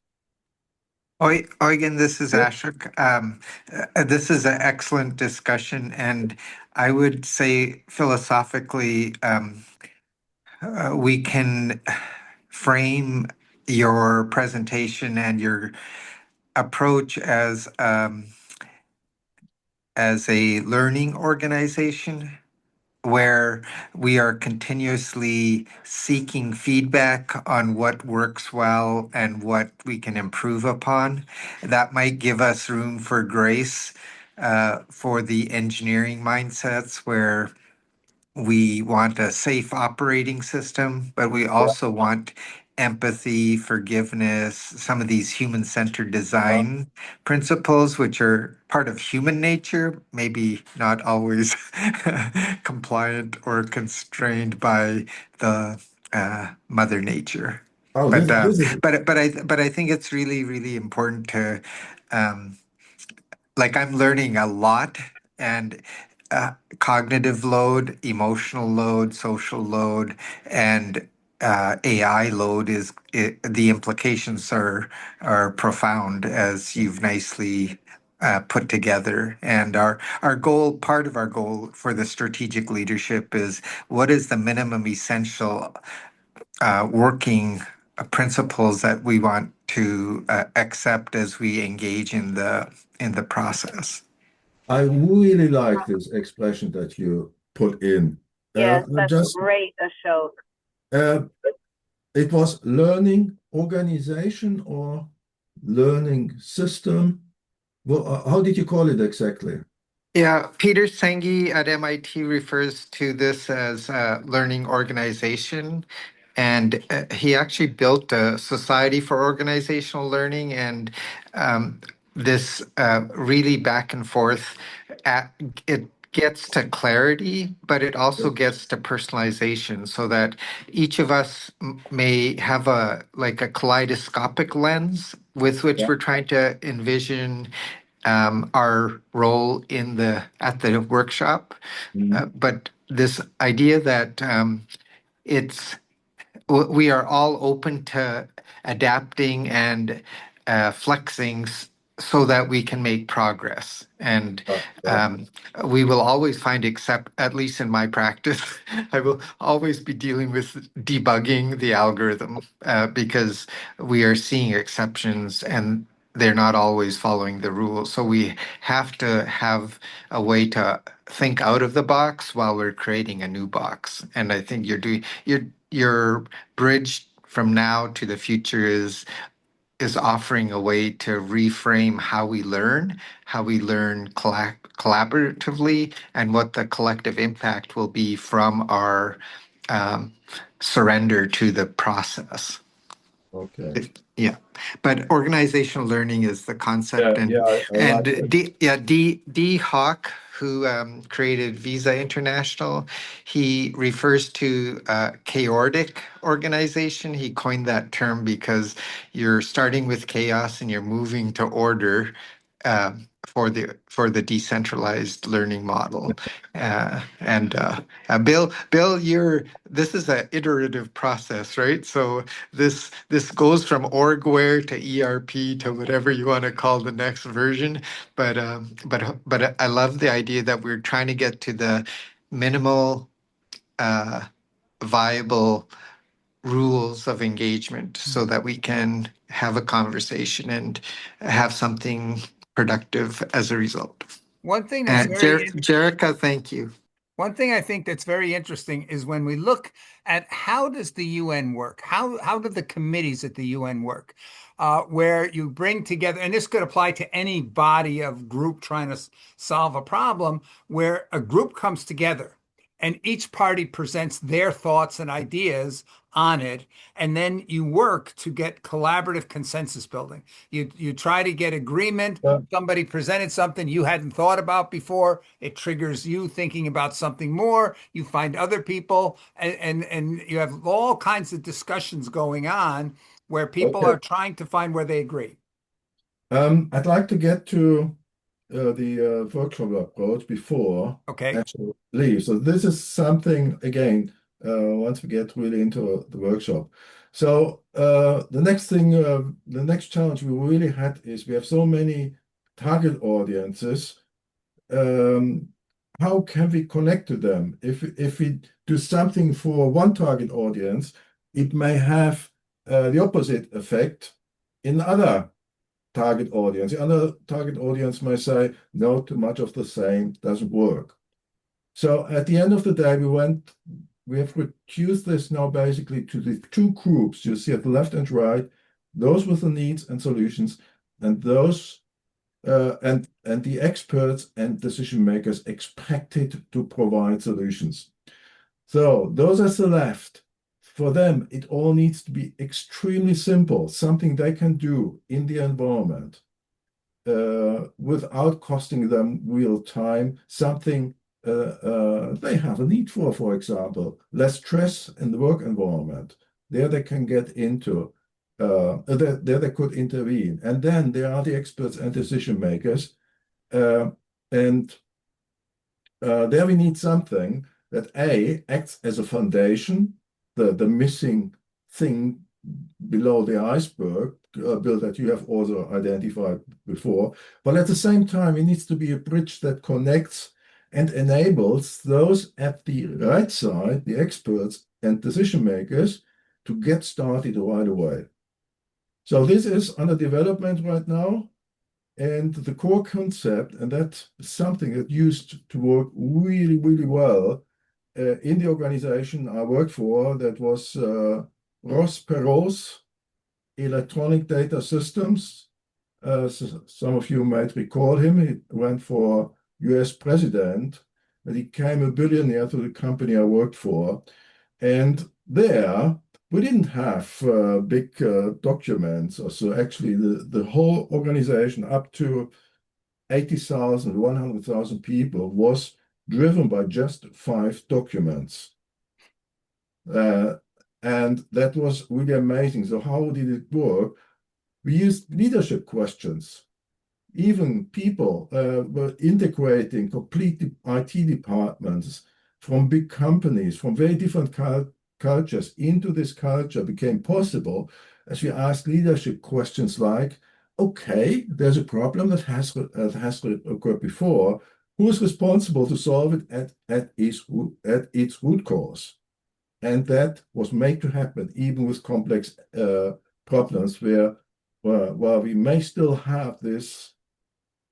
Eugen, this is Yeah. Ashok. This is an excellent discussion, and I would say philosophically, we can frame your presentation and your approach as a learning organization where we are continuously seeking feedback on what works well and what we can improve upon. That might give us room for grace for the engineering mindsets where we want a safe operating system, but we also want empathy, forgiveness, some of these human-centered Yeah. design principles, which are part of human nature, maybe not always compliant or constrained by the Mother Nature. Oh, But this is I think it's really really important to um, like I'm learning a lot and cognitive load, emotional load, social load, and AI load the implications are profound, as you've nicely put together. And our goal, part of our goal for the strategic leadership is what is the minimum essential working principles that we want to accept as we engage in the process. I really like this expression that you put in. Yes, that's Just great, Ashok. uh, it was learning organization or learning system. Well, how did you call it exactly? Yeah, Peter Senge at MIT refers to this as learning organization. And he actually built a society for organizational learning, and this really back and forth. It gets to clarity, but it also gets to personalization, so that each of us may have a like a kaleidoscopic lens with which Yeah. we're trying to envision our role in the at the workshop. Mhm. But this idea that it's we are all open to adapting and flexing so that we can make progress. And Yeah. we will always find, except at least in my practice, I will always be dealing with debugging the algorithm because we are seeing exceptions and they're not always following the rules. So we have to have a way to think out of the box while we're creating a new box. And I think your bridge from now to the future is offering a way to reframe how we learn collaboratively, and what the collective impact will be from our um, surrender to the process. Okay. Yeah, but organizational learning is the concept, Yeah, yeah, I like and that. D Hawk, who created Visa International, he refers to chaotic organization. He coined that term because you're starting with chaos and you're moving to order for the decentralized learning model. Bill, you're this is an iterative process, right? So this goes from orgware to ERP to whatever you want to call the next version. But I love the idea that we're trying to get to the minimal viable rules of engagement so that we can have a conversation and have something productive as a result. One thing that's And very Jerica, thank you. One thing I think that's very interesting is when we look at how does the UN work? How do the committees at the UN work? Where you bring together, and this could apply to any body of group trying to solve a problem, where a group comes together and each party presents their thoughts and ideas on it, and then you work to get collaborative consensus building. You try to get agreement. Yeah. Somebody presented something you hadn't thought about before. It triggers you thinking about something more. You find other people, and you have all kinds of discussions going on where people Okay. are trying to find where they agree. I'd like to get to the workshop approach before Okay. actually leave. So this is something again, once we get really into the workshop. So the next thing, the next challenge we really had is we have so many target audiences. Um, how can we connect to them? If we do something for one target audience, it may have the opposite effect in other target audience. The other target audience may say, no, too much of the same doesn't work. So at the end of the day, we have reduced this now basically to the two groups you see at the left and right, those with the needs and solutions, and those and the experts and decision makers expected to provide solutions. So those at the left, for them, it all needs to be extremely simple, something they can do in the environment without costing them real time, something they have a need for example, less stress in the work environment. There they can get into, there they could intervene. And then there are the experts and decision makers. Uh, and there we need something that A, acts as a foundation the missing thing below the iceberg, Bill, that you have also identified before. But at the same time, it needs to be a bridge that connects and enables those at the right side, the experts and decision makers, to get started right away. So this is under development right now. And the core concept, and that's something that used to work really, really well in the organization I worked for, that was Ross Perot's Electronic Data Systems. Some of you might recall him. He went for US president, and he became a billionaire to the company I worked for. And there, we didn't have big documents. So actually, the whole organization, up to 80,000, 100,000 people, was driven by just 5 documents. And that was really amazing. So how did it work? We used leadership questions. Even people were integrating complete IT departments from big companies, from very different cultures into this culture became possible as we asked leadership questions like, okay, there's a problem that has occurred before. Who is responsible to solve it at its root cause? And that was made to happen even with complex problems where we may still have this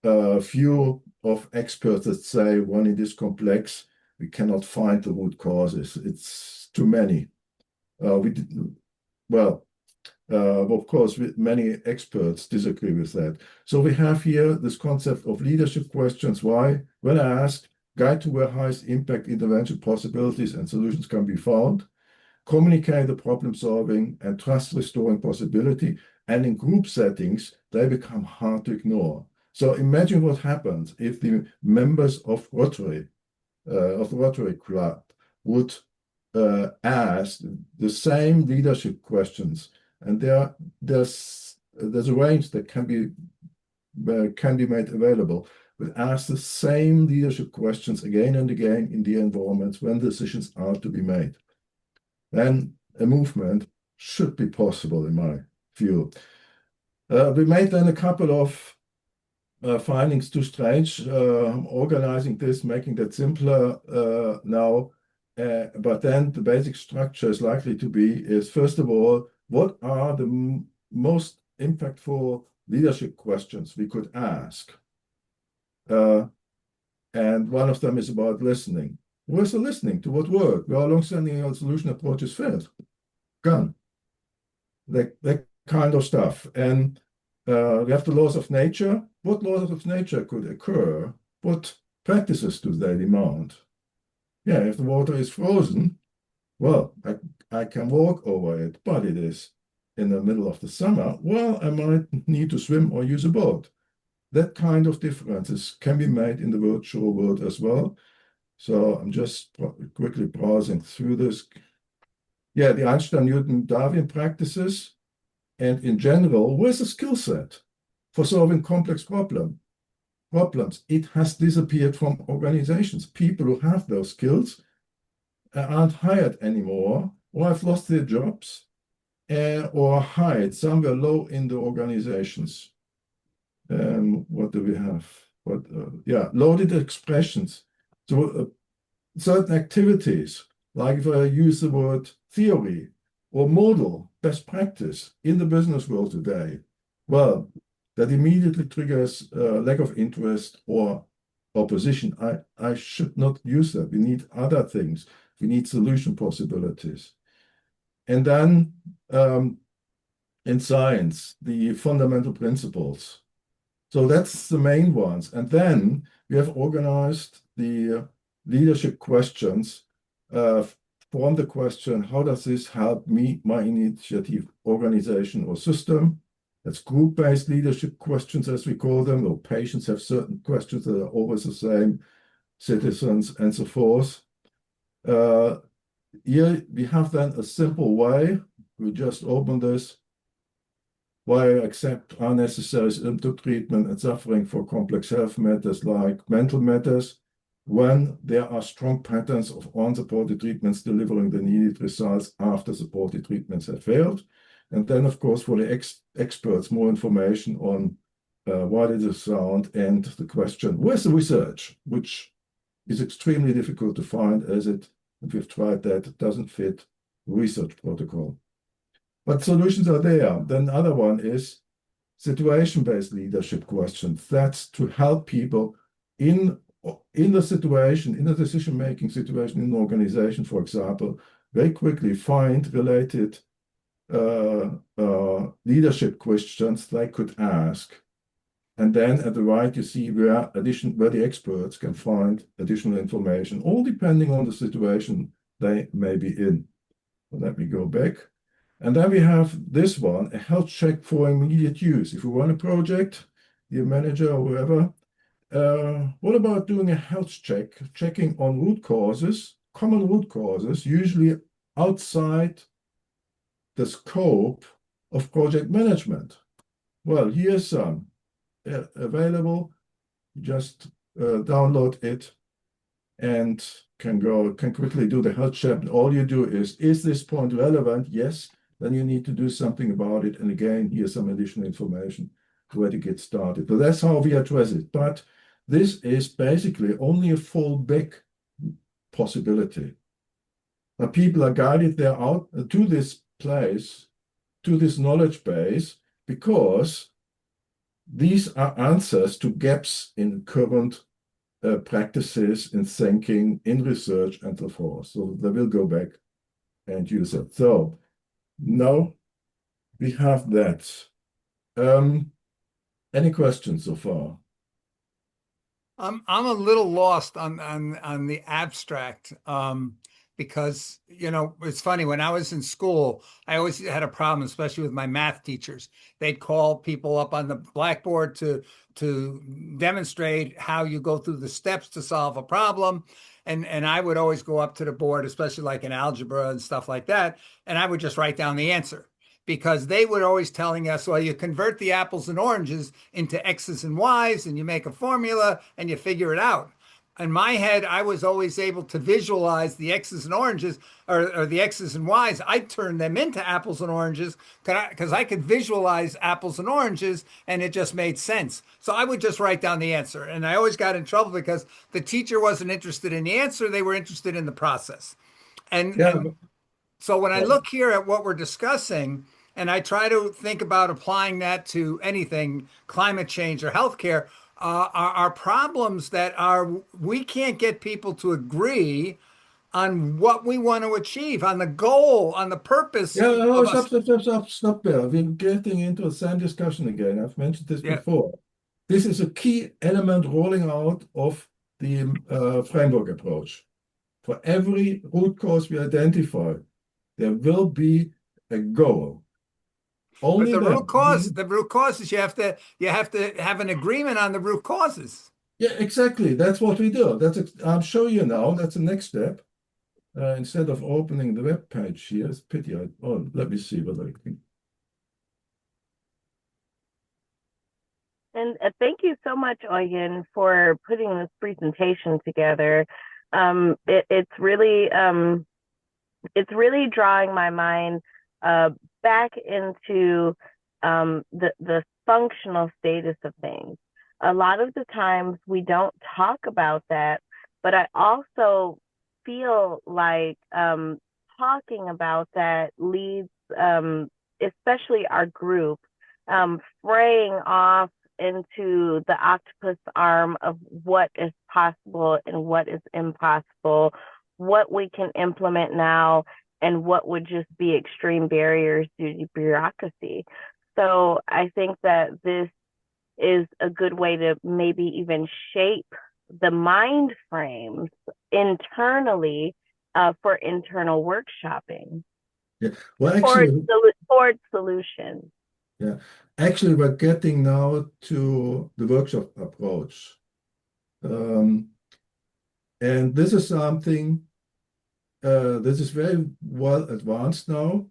few of experts that say when it is complex, we cannot find the root causes. It's too many. Of course, many experts disagree with that. So we have here this concept of leadership questions. Why? When I ask, guide to where highest impact intervention possibilities and solutions can be found, communicate the problem solving and trust restoring possibility, and in group settings, they become hard to ignore. So imagine what happens if the members of the Rotary Club would ask the same leadership questions, and there's a range that can be made available, but ask the same leadership questions again and again in the environments when decisions are to be made. Then a movement should be possible, in my view. We made then a couple of findings too strange, organizing this, making that simpler now. But then the basic structure is likely to be first of all, what are the most impactful leadership questions we could ask? And one of them is about listening. Where's the listening? To what work? Where are long-standing solution approaches failed? Gone. That kind of stuff. And we have the laws of nature. What laws of nature could occur? What practices do they demand? Yeah, if the water is frozen, well, I can walk over it, but it is in the middle of the summer. Well, I might need to swim or use a boat. That kind of differences can be made in the virtual world as well. So I'm just quickly browsing through this. Yeah, the Einstein, Newton, Darwin practices. And in general, where's the skill set for solving complex problems? It has disappeared from organizations. People who have those skills aren't hired anymore, or have lost their jobs, or hired somewhere low in the organizations. What do we have? Loaded expressions. So certain activities, like if I use the word theory or model, best practice in the business world today, well, that immediately triggers lack of interest or opposition. I should not use that. We need other things. We need solution possibilities. And then in science, the fundamental principles. So that's the main ones. And then we have organized the leadership questions from the question, how does this help me, my initiative, organization, or system? That's group-based leadership questions, as we call them, or patients have certain questions that are always the same, citizens, and so forth. Here we have then a simple way. We just open this. Why accept unnecessary symptom treatment and suffering for complex health matters like mental matters? when there are strong patterns of unsupported treatments delivering the needed results after supported treatments have failed. And then, of course, for the experts, more information on what is the sound and the question, where's the research, which is extremely difficult to find as it, if we've tried that, it doesn't fit research protocol. But solutions are there. Then the other one is situation-based leadership questions. That's to help people in the situation, in the decision-making situation in an organization, for example, very quickly find related leadership questions they could ask. And then at the right, you see where the experts can find additional information, all depending on the situation they may be in. Let me go back. And then we have this one, a health check for immediate use. If you run a project, your manager or whoever, what about doing a health check, checking on root causes, common root causes, usually outside the scope of project management? Well, here's some available. Just download it and can quickly do the health check. All you do is this point relevant? Yes. Then you need to do something about it. And again, here's some additional information where to get started. So that's how we address it. But this is basically only a fallback possibility. Now, people are guided there out to this place, to this knowledge base, because these are answers to gaps in current practices, in thinking, in research, and so forth. So they will go back and use it. So now we have that. Any questions so far? I'm a little lost on the abstract, because it's funny, when I was in school, I always had a problem, especially with my math teachers. They'd call people up on the blackboard to demonstrate how you go through the steps to solve a problem. And I would always go up to the board, especially like in algebra and stuff like that, and I would just write down the answer, because they would always telling us, well, you convert the apples and oranges into X's and Y's, and you make a formula and you figure it out. In my head, I was always able to visualize the X's and oranges, or the X's and Y's. I turned them into apples and oranges because I could visualize apples and oranges, and it just made sense. So I would just write down the answer. And I always got in trouble because the teacher wasn't interested in the answer. They were interested in the process. And, Yeah. and so when I look here at what we're discussing, and I try to think about applying that to anything, climate change or healthcare, are problems that we can't get people to agree on what we want to achieve, on the goal, on the purpose Yeah, oh, of us. stop there. We're getting into the same discussion again. I've mentioned this Yeah, before. This is a key element rolling out of the framework approach. For every root cause we identify, there will be a goal. but Only then. the root causes, you have to have an agreement on the root causes. Yeah, exactly. That's what we do. I'll show you now. That's the next step. Instead of opening the web page here, it's pity. Let me see whether I can. And thank you so much, Eugen, for putting this presentation together. It's really drawing my mind back into the functional status of things. A lot of the times we don't talk about that, but I also feel like talking about that leads, especially our group, fraying off into the octopus arm of what is possible and what is impossible, what we can implement now, and what would just be extreme barriers due to bureaucracy. So I think that this is a good way to maybe even shape the mind frames internally for internal workshopping Yeah. Well, actually, towards solutions. yeah. Actually, we're getting now to the workshop approach. And this is something, this is very well advanced now.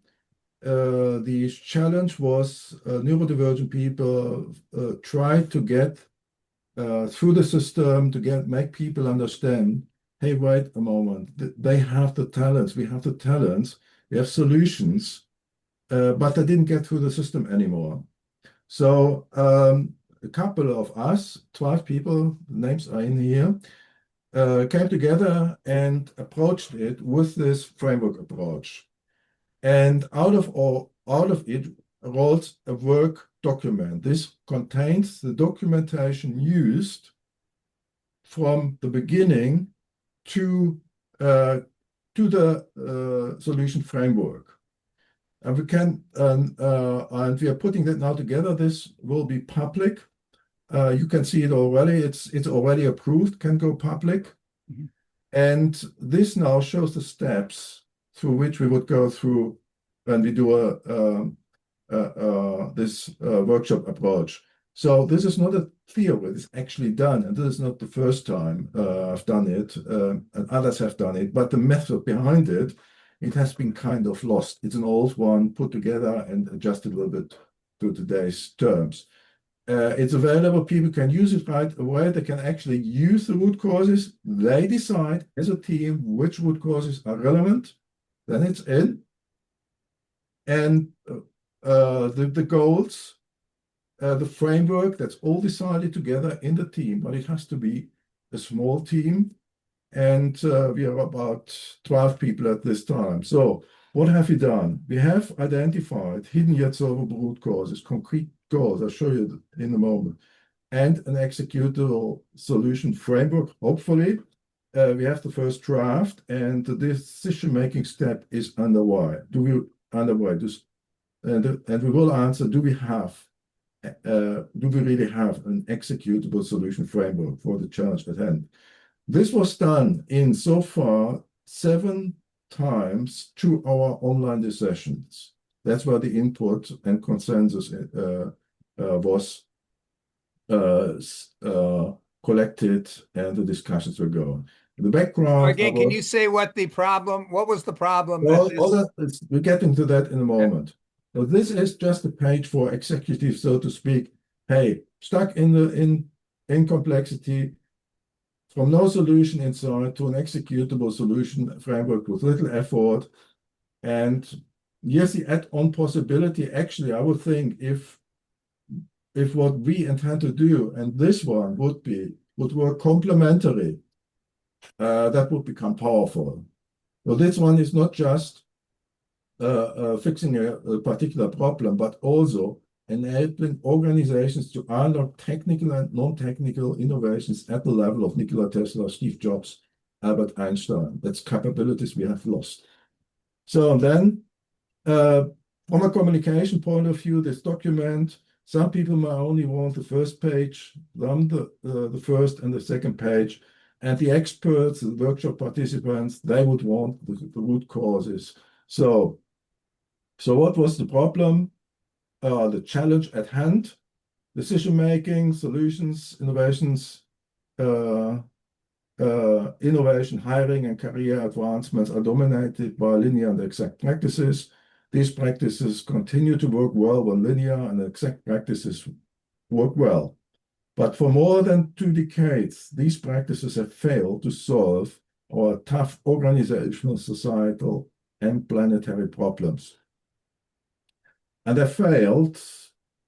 The challenge was neurodivergent people tried to get through the system to make people understand, hey, wait a moment, they have the talents, we have the talents, we have solutions, but they didn't get through the system anymore. So a couple of us, 12 people, names are in here, came together and approached it with this framework approach. And out of it rolls a work document. This contains the documentation used from the beginning to uh, the solution framework. And we are putting that now together. This will be public. You can see it already. It's already approved, can go public. Mhm. And this now shows the steps through which we would go through when we do this workshop approach. So this is not a theory, it's actually done. And this is not the first time I've done it, and others have done it. But the method behind it, it has been kind of lost. It's an old one put together and adjusted a little bit to today's terms. It's available. People can use it right away. They can actually use the root causes. They decide as a team which root causes are relevant. Then it's in. And the goals, the framework, that's all decided together in the team. But it has to be a small team. And we are about 12 people at this time. So what have we done? We have identified hidden yet solvable root causes, concrete goals. I'll show you in a moment, and an executable solution framework. Hopefully, we have the first draft, and the decision-making step is underway. And we will answer: do we really have an executable solution framework for the challenge at hand? This was done in so far 7 times to our online sessions. That's where the input and consensus was collected and the discussions were going. The background. Again, can you say what was the problem Well, that we're getting to that in a moment. So this is just a page for executives, so to speak. Hey, stuck in complexity, from no solution inside to an executable solution framework with little effort. And yes, the add-on possibility, actually, I would think if what we intend to do, and this one would work complementary, that would become powerful. So this one is not just fixing a particular problem, but also enabling organizations to unlock technical and non-technical innovations at the level of Nikola Tesla, Steve Jobs, Albert Einstein. That's capabilities we have lost. So then, from a communication point of view, this document, some people might only want the first page, some the first and the second page, and the experts, the workshop participants, they would want the root causes. So what was the problem? The challenge at hand, decision-making, solutions, innovations, innovation, hiring, and career advancements are dominated by linear and exact practices. These practices continue to work well when linear and exact practices work well. But for more than 2 decades, these practices have failed to solve our tough organizational, societal, and planetary problems. And they failed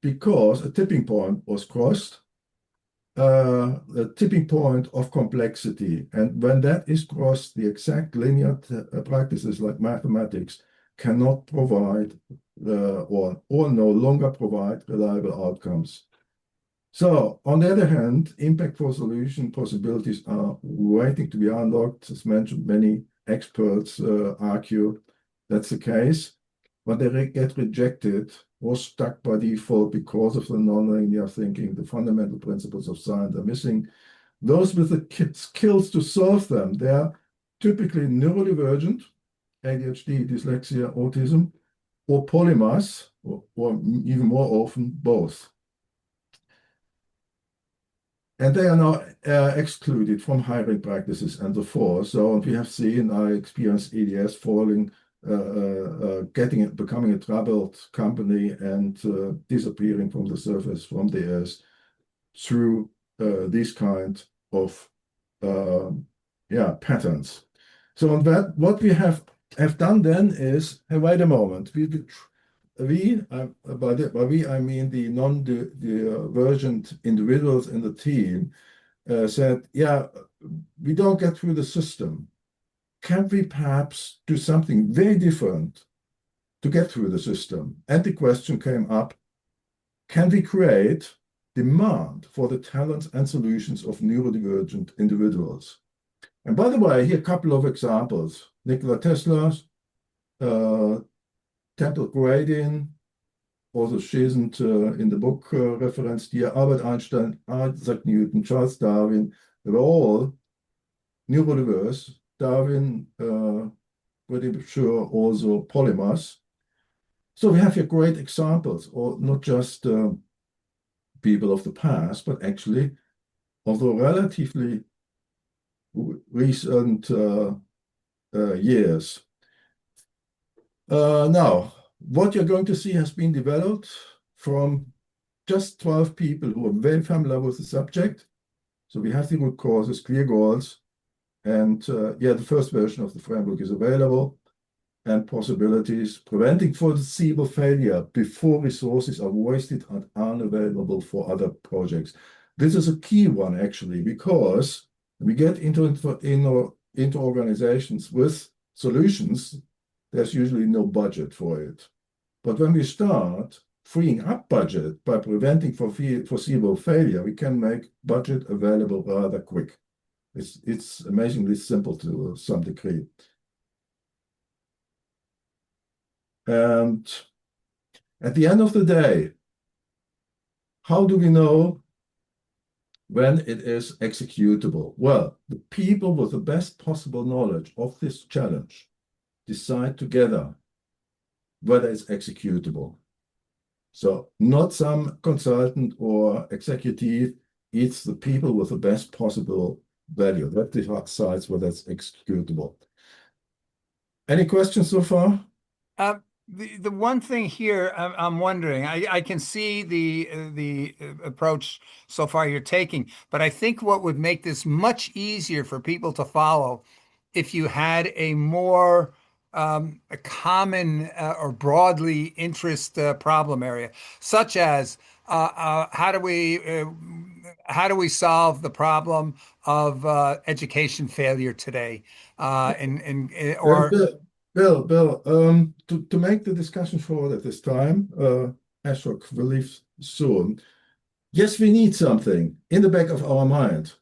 because a tipping point was crossed, the tipping point of complexity. And when that is crossed, the exact linear practices like mathematics cannot provide or no longer provide reliable outcomes. So on the other hand, impactful solution possibilities are waiting to be unlocked. As mentioned, many experts argue that's the case, but they get rejected or stuck by default because of the nonlinear thinking. The fundamental principles of science are missing. Those with the skills to solve them, they are typically neurodivergent, ADHD, dyslexia, autism, or polymaths, or even more often, both. And they are now excluded from hiring practices and the force. So we have seen, I experienced EDS falling, becoming a troubled company and disappearing from the surface, from the earth, through these kind of patterns. So on that, what we have done then is, hey, wait a moment, by we I mean the non-divergent individuals in the team said, yeah, we don't get through the system. Can we perhaps do something very different to get through the system? And the question came up, can we create demand for the talents and solutions of neurodivergent individuals? And by the way, here are a couple of examples. Nikola Tesla's, Temple Gradian, also Schesent in the book referenced here, Albert Einstein, Isaac Newton, Charles Darwin, they were all neurodiverse. Darwin, pretty sure also polymers. So we have here great examples, or not just people of the past, but actually of the relatively recent years. Now, what you're going to see has been developed from just 12 people who are very familiar with the subject. So we have the root causes, clear goals, and the first version of the framework is available, and possibilities, preventing foreseeable failure before resources are wasted and unavailable for other projects. This is a key one, actually, because we get into organizations with solutions, there's usually no budget for it. But when we start freeing up budget by preventing foreseeable failure, we can make budget available rather quick. It's amazingly simple to some degree. And at the end of the day, how do we know when it is executable? Well, the people with the best possible knowledge of this challenge decide together whether it's executable. So not some consultant or executive, it's the people with the best possible value that decides whether it's executable. Any questions so far? The one thing here I'm wondering, I can see the approach so far you're taking, but I think what would make this much easier for people to follow if you had a more a common or broadly interest problem area, such as how do we solve the problem of education failure today, or Bill, to make the discussion forward at this time, Ashok will leave soon. Yes, we need something in the back of our mind,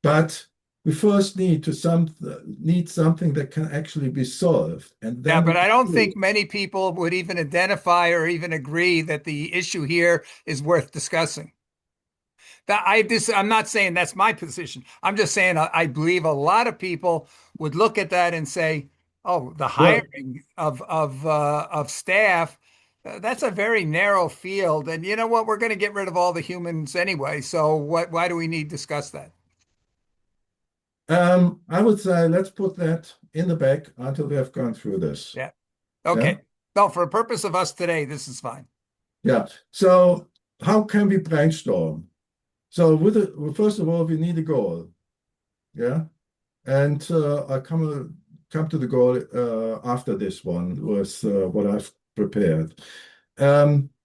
but we first need something that can actually be solved, and then but I don't think many people would even identify or even agree that the issue here is worth discussing. I'm not saying that's my position. I'm just saying I believe a lot of people would look at that and say, "Oh, the hiring of staff, that's a very narrow field, and you know what? We're going to get rid of all the humans anyway. So why do we need to discuss that?" I would say let's put that in the back until we have gone through this. Yeah. Okay. No, for the purpose of us today, this is fine. Yeah. So how can we brainstorm? So first of all, we need a goal. Yeah. And I come to the goal after this one with what I've prepared.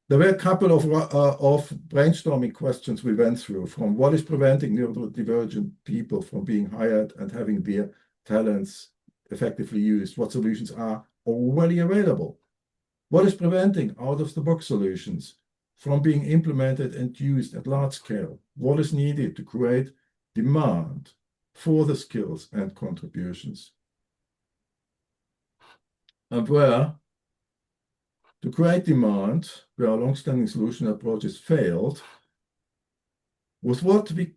There were a couple of brainstorming questions we went through, from what is preventing neurodivergent people from being hired and having their talents effectively used? What solutions are already available? What is preventing out-of-the-box solutions from being implemented and used at large scale? What is needed to create demand for the skills and contributions? And where to create demand, where our long-standing solution approaches failed, with what we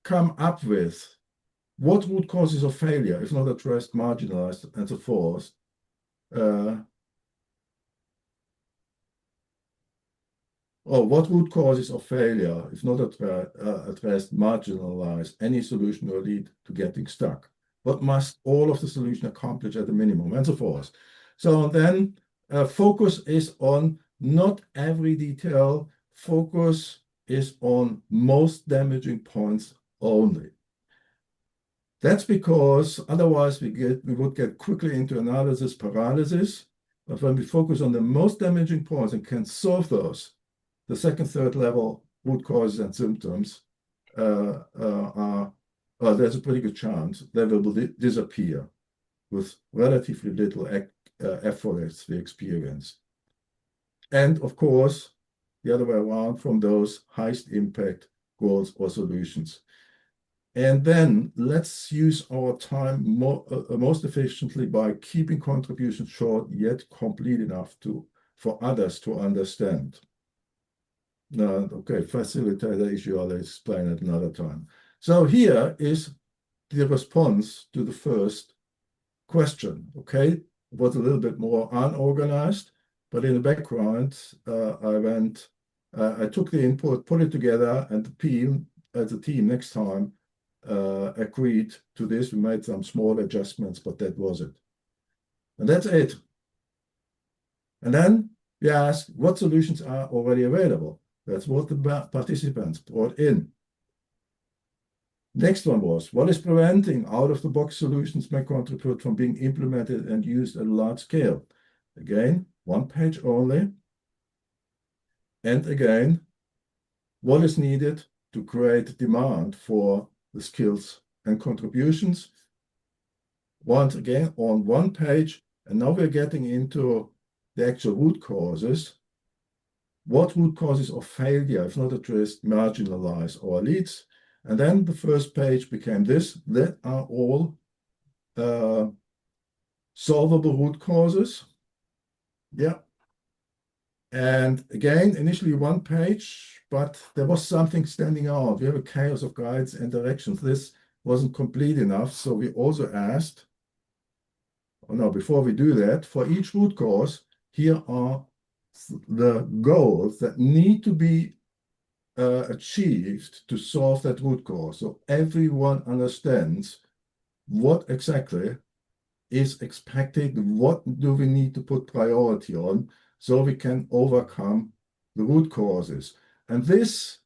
come up with, what root causes of failure, if not addressed, marginalized, and so forth, or what root causes of failure, if not addressed, marginalize any solution or lead to getting stuck? What must all of the solution accomplish at the minimum, and so forth? So then focus is on not every detail, focus is on most damaging points only. That's because otherwise we would get quickly into analysis paralysis. But when we focus on the most damaging points and can solve those, the second, third level root causes and symptoms there's a pretty good chance they will disappear with relatively little effort as we experience. And of course, the other way around from those highest impact goals or solutions. And then let's use our time most efficiently by keeping contributions short yet complete enough for others to understand. No, okay, facilitator issue, I'll explain it another time. So here is the response to the first question, okay? It was a little bit more unorganized, but in the background, I took the input, put it together, and the team next time agreed to this. We made some small adjustments, but that was it. And that's it. And then we asked what solutions are already available. That's what the participants brought in. Next one was, what is preventing out-of-the-box solutions may contribute from being implemented and used at a large scale? Again, one page only. And again, what is needed to create demand for the skills and contributions? Once again, on one page, and now we're getting into the actual root causes. What root causes of failure, if not addressed, marginalize our leads? And then the first page became this. That are all solvable root causes. Yeah. And again, initially one page, but there was something standing out. We have a chaos of guides and directions. This wasn't complete enough. So we also asked, oh no, before we do that, for each root cause, here are the goals that need to be achieved to solve that root cause. So everyone understands what exactly is expected, what do we need to put priority on so we can overcome the root causes. And this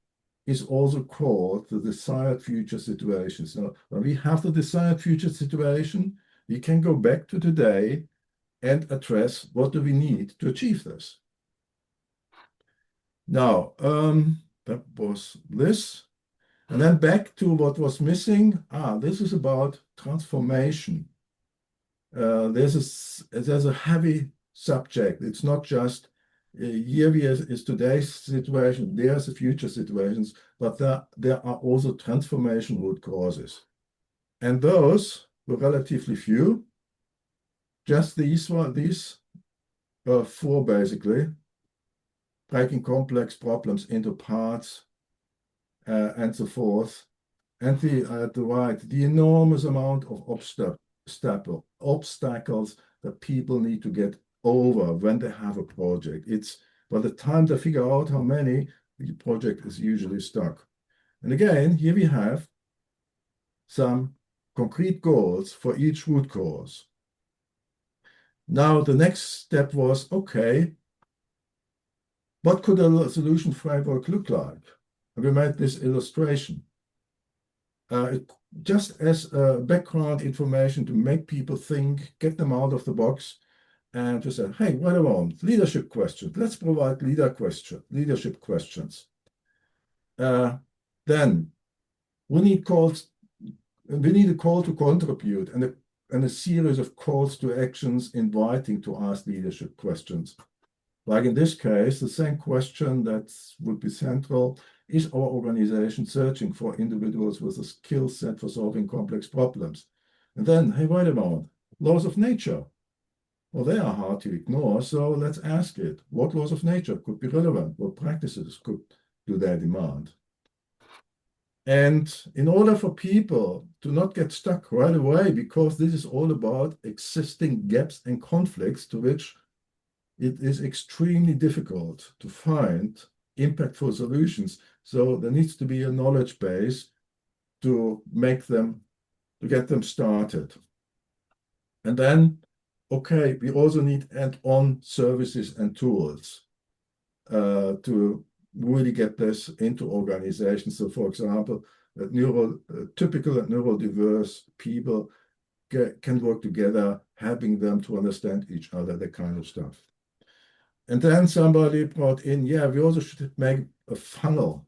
is also called the desired future situation. So when we have the desired future situation, we can go back to today and address what do we need to achieve this. Now, that was this. And then back to what was missing. This is about transformation. There's a heavy subject. It's not just here is today's situation, there's the future situations, but there are also transformation root causes. And those were relatively few. Just these four basically, breaking complex problems into parts and so forth. And at the right, the enormous amount of obstacles that people need to get over when they have a project. It's by the time they figure out how many, the project is usually stuck. And again, here we have some concrete goals for each root cause. Now, the next step was, okay, what could a solution framework look like? And we made this illustration. Just as background information to make people think, get them out of the box, and to say, hey, wait a moment, leadership questions. Let's provide leadership questions. Then we need calls. We need a call to contribute and a series of calls to actions inviting to ask leadership questions. Like in this case, the same question that would be central: is our organization searching for individuals with a skill set for solving complex problems? And then, hey, wait a moment, laws of nature. Well, they are hard to ignore, so let's ask it. What laws of nature could be relevant? What practices could do their demand? And in order for people to not get stuck right away, because this is all about existing gaps and conflicts to which it is extremely difficult to find impactful solutions. So there needs to be a knowledge base to get them started. And then, okay, we also need add-on services and tools to really get this into organizations. So, for example, typical neurodiverse people can work together, helping them to understand each other, that kind of stuff. And then somebody brought in, yeah, we also should make a funnel.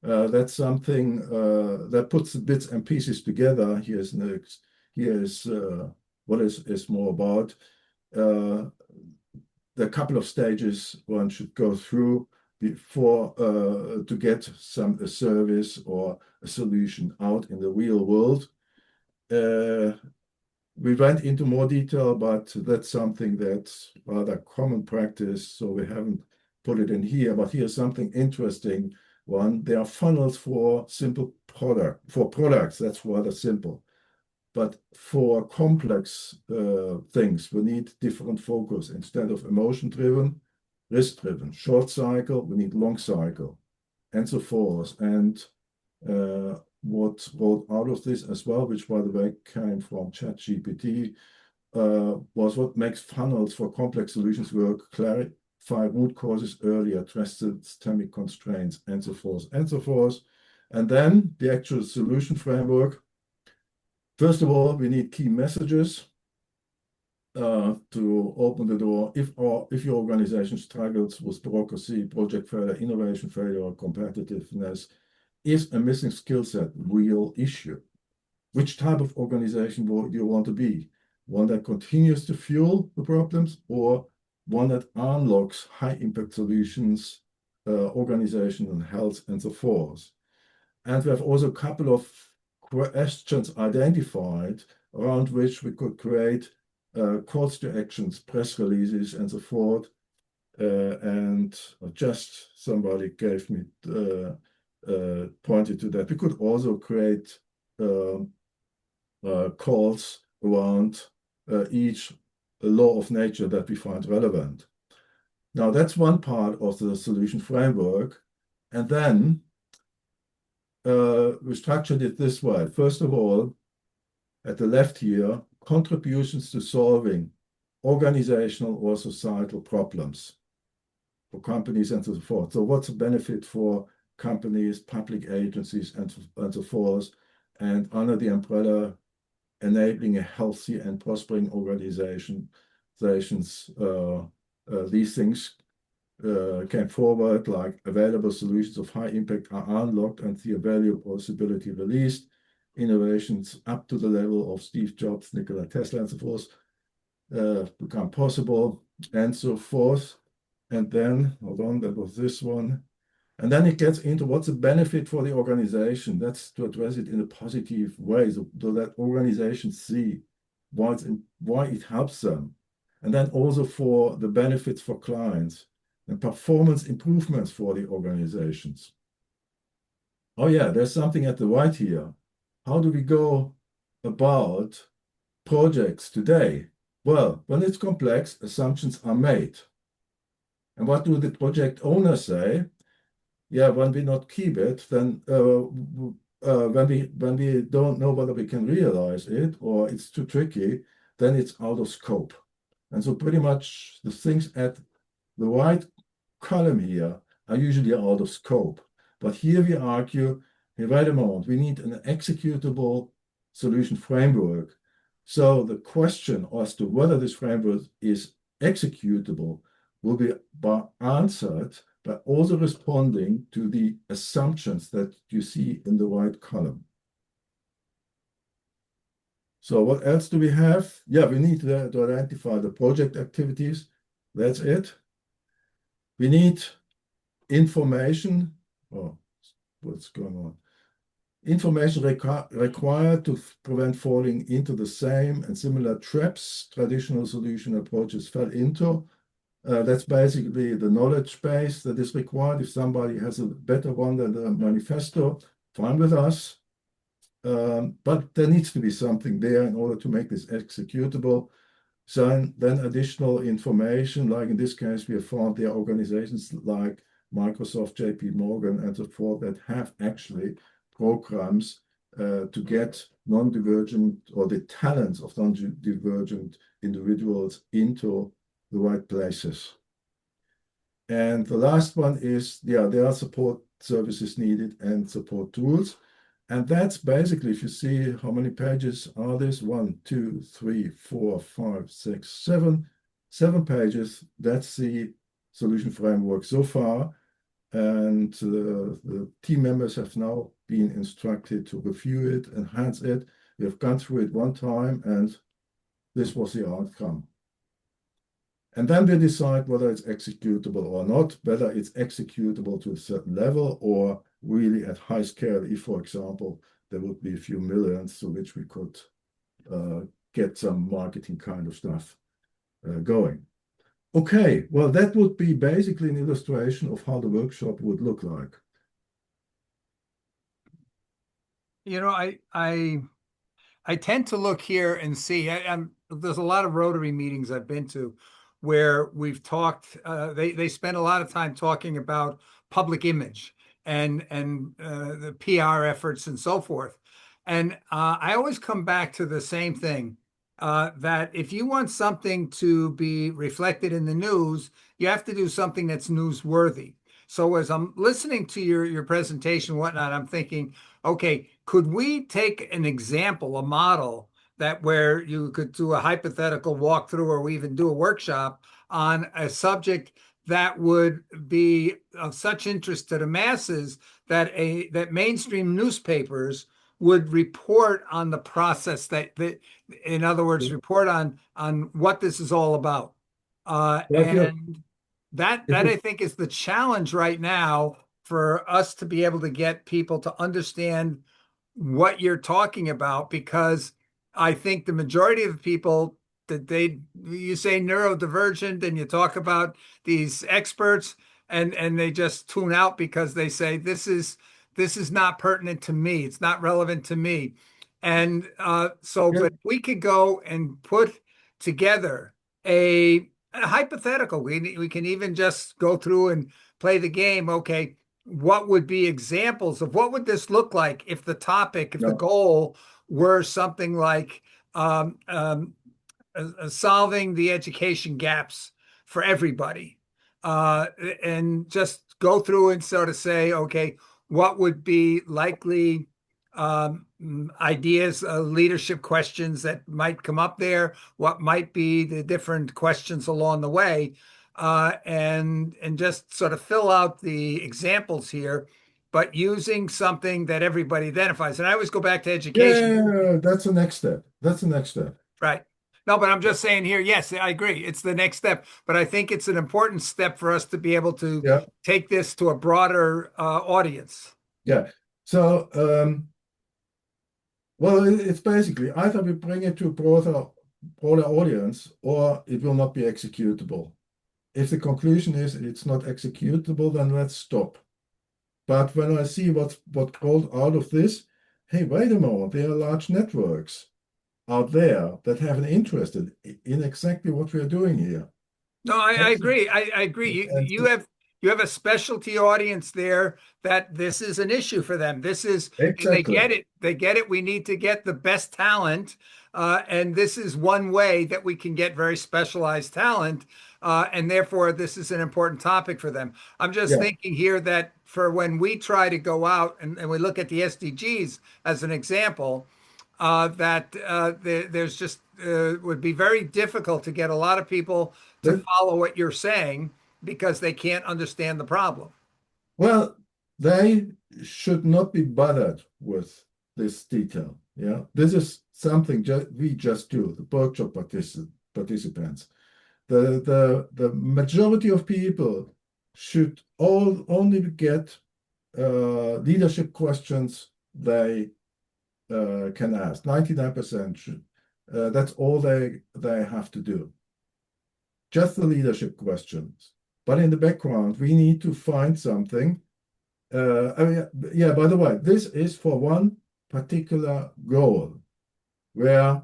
That's something that puts the bits and pieces together. Here's what is more about. The couple of stages one should go through before to get a service or a solution out in the real world. We went into more detail, but that's something that's rather common practice, so we haven't put it in here. But here's something interesting one. There are funnels for products. That's rather simple. But for complex things, we need different focus. Instead of emotion-driven, risk-driven. Short cycle, we need long cycle, and so forth. And what rolled out of this as well, which by the way came from ChatGPT, was what makes funnels for complex solutions work, clarify root causes early, address systemic constraints, and so forth, and so forth. And then the actual solution framework. First of all, we need key messages to open the door. If your organization struggles with bureaucracy, project failure, innovation failure, or competitiveness, is a missing skill set real issue? Which type of organization do you want to be? One that continues to fuel the problems, or one that unlocks high impact solutions, organizational health, and so forth? And we have also a couple of questions identified around which we could create calls to actions, press releases, and so forth. And just somebody gave me pointed to that. We could also create calls around each law of nature that we find relevant. Now, that's one part of the solution framework. And then we structured it this way. First of all, at the left here, contributions to solving organizational or societal problems for companies and so forth. So what's the benefit for companies, public agencies, and so forth, and under the umbrella, enabling a healthy and prospering organizations. These things came forward, like available solutions of high impact are unlocked and the value possibility released, innovations up to the level of Steve Jobs, Nikola Tesla, and so forth become possible, and so forth. And then, hold on, that was this one. And then it gets into what's the benefit for the organization. That's to address it in a positive way, so that organizations see why it helps them. And then also for the benefits for clients and performance improvements for the organizations. Oh yeah, there's something at the right here. How do we go about projects today? Well, when it's complex, assumptions are made. And what do the project owners say? Yeah, when we not keep it, then when we don't know whether we can realize it or it's too tricky, then it's out of scope. And so pretty much the things at the right column here are usually out of scope. But here we argue, hey, wait a moment, we need an executable solution framework. So the question as to whether this framework is executable will be answered by also responding to the assumptions that you see in the right column. So what else do we have? Yeah, we need to identify the project activities. That's it. We need information. Oh, what's going on? Information required to prevent falling into the same and similar traps traditional solution approaches fell into. That's basically the knowledge base that is required. If somebody has a better one than the manifesto, fine with us. But there needs to be something there in order to make this executable. So then additional information, like in this case, we have found there are organizations like Microsoft, JP Morgan, and so forth that have actually programs to get non-divergent or the talents of non-divergent individuals into the right places. And the last one is, yeah, there are support services needed and support tools. And that's basically, if you see how many pages are this, 1, 2, 3, 4, 5, 6, 7, 7 pages. That's the solution framework so far. And the team members have now been instructed to review it, enhance it. We have gone through it one time, and this was the outcome. And then we decide whether it's executable or not, whether it's executable to a certain level or really at high scale. If, for example, there would be a few millions to which we could get some marketing kind of stuff going. Okay, well, that would be basically an illustration of how the workshop would look like. You know, I tend to look here and see. There's a lot of Rotary meetings I've been to where we've talked. They spend a lot of time talking about public image and the PR efforts and so forth. And I always come back to the same thing, that if you want something to be reflected in the news, you have to do something that's newsworthy. So as I'm listening to your presentation and whatnot, I'm thinking, okay, could we take an example, a model that where you could do a hypothetical walkthrough or even do a workshop on a subject that would be of such interest to the masses that mainstream newspapers would report on the process that in other words, report on what this is all about. Well, And that I if think is the challenge right now for us to be able to get people to understand what you're talking about, because I think the majority of the people that you say neurodivergent and you talk about these experts and they just tune out because they say this is not pertinent to me. It's not relevant to me. And but we could go and put together a hypothetical. We can even just go through and play the game. Okay, what would be examples of what would this look like if the no, goal were something like um, um, solving the education gaps for everybody, uh, and just go through and sort of say, okay, what would be likely ideas, leadership questions that might come up there? What might be the different questions along the way? And just sort of fill out the examples here, but using something that everybody identifies. And I always go back to education. yeah, that's the next step. That's the next step. Right. No, but I'm just saying here, yes, I agree. It's the next step, but I think it's an important step for us to be able to Yeah, take this to a broader audience. yeah. So, well, it's basically either we bring it to a broader audience or it will not be executable. If the conclusion is it's not executable, then let's stop. But when I see what rolled out of this, hey, wait a moment, there are large networks out there that have an interest in exactly what we are doing here. No, I That's agree. I agree. and You have a specialty audience there that this is an issue for them. This is, and they exactly. get it. They get it. We need to get the best talent, and this is one way that we can get very specialized talent, and therefore this is an important topic for them. I'm just Yeah. thinking here that for when we try to go out and we look at the SDGs as an example, that there's just would be very difficult to get a lot of people to That, follow what you're saying because they can't understand the problem. well, they should not be bothered with this detail. Yeah. This is something we just do, the workshop participants. The majority of people should all only get leadership questions they can ask. 99% should. That's all they have to do. Just the leadership questions. But in the background, we need to find something. I mean, yeah, by the way, this is for one particular goal where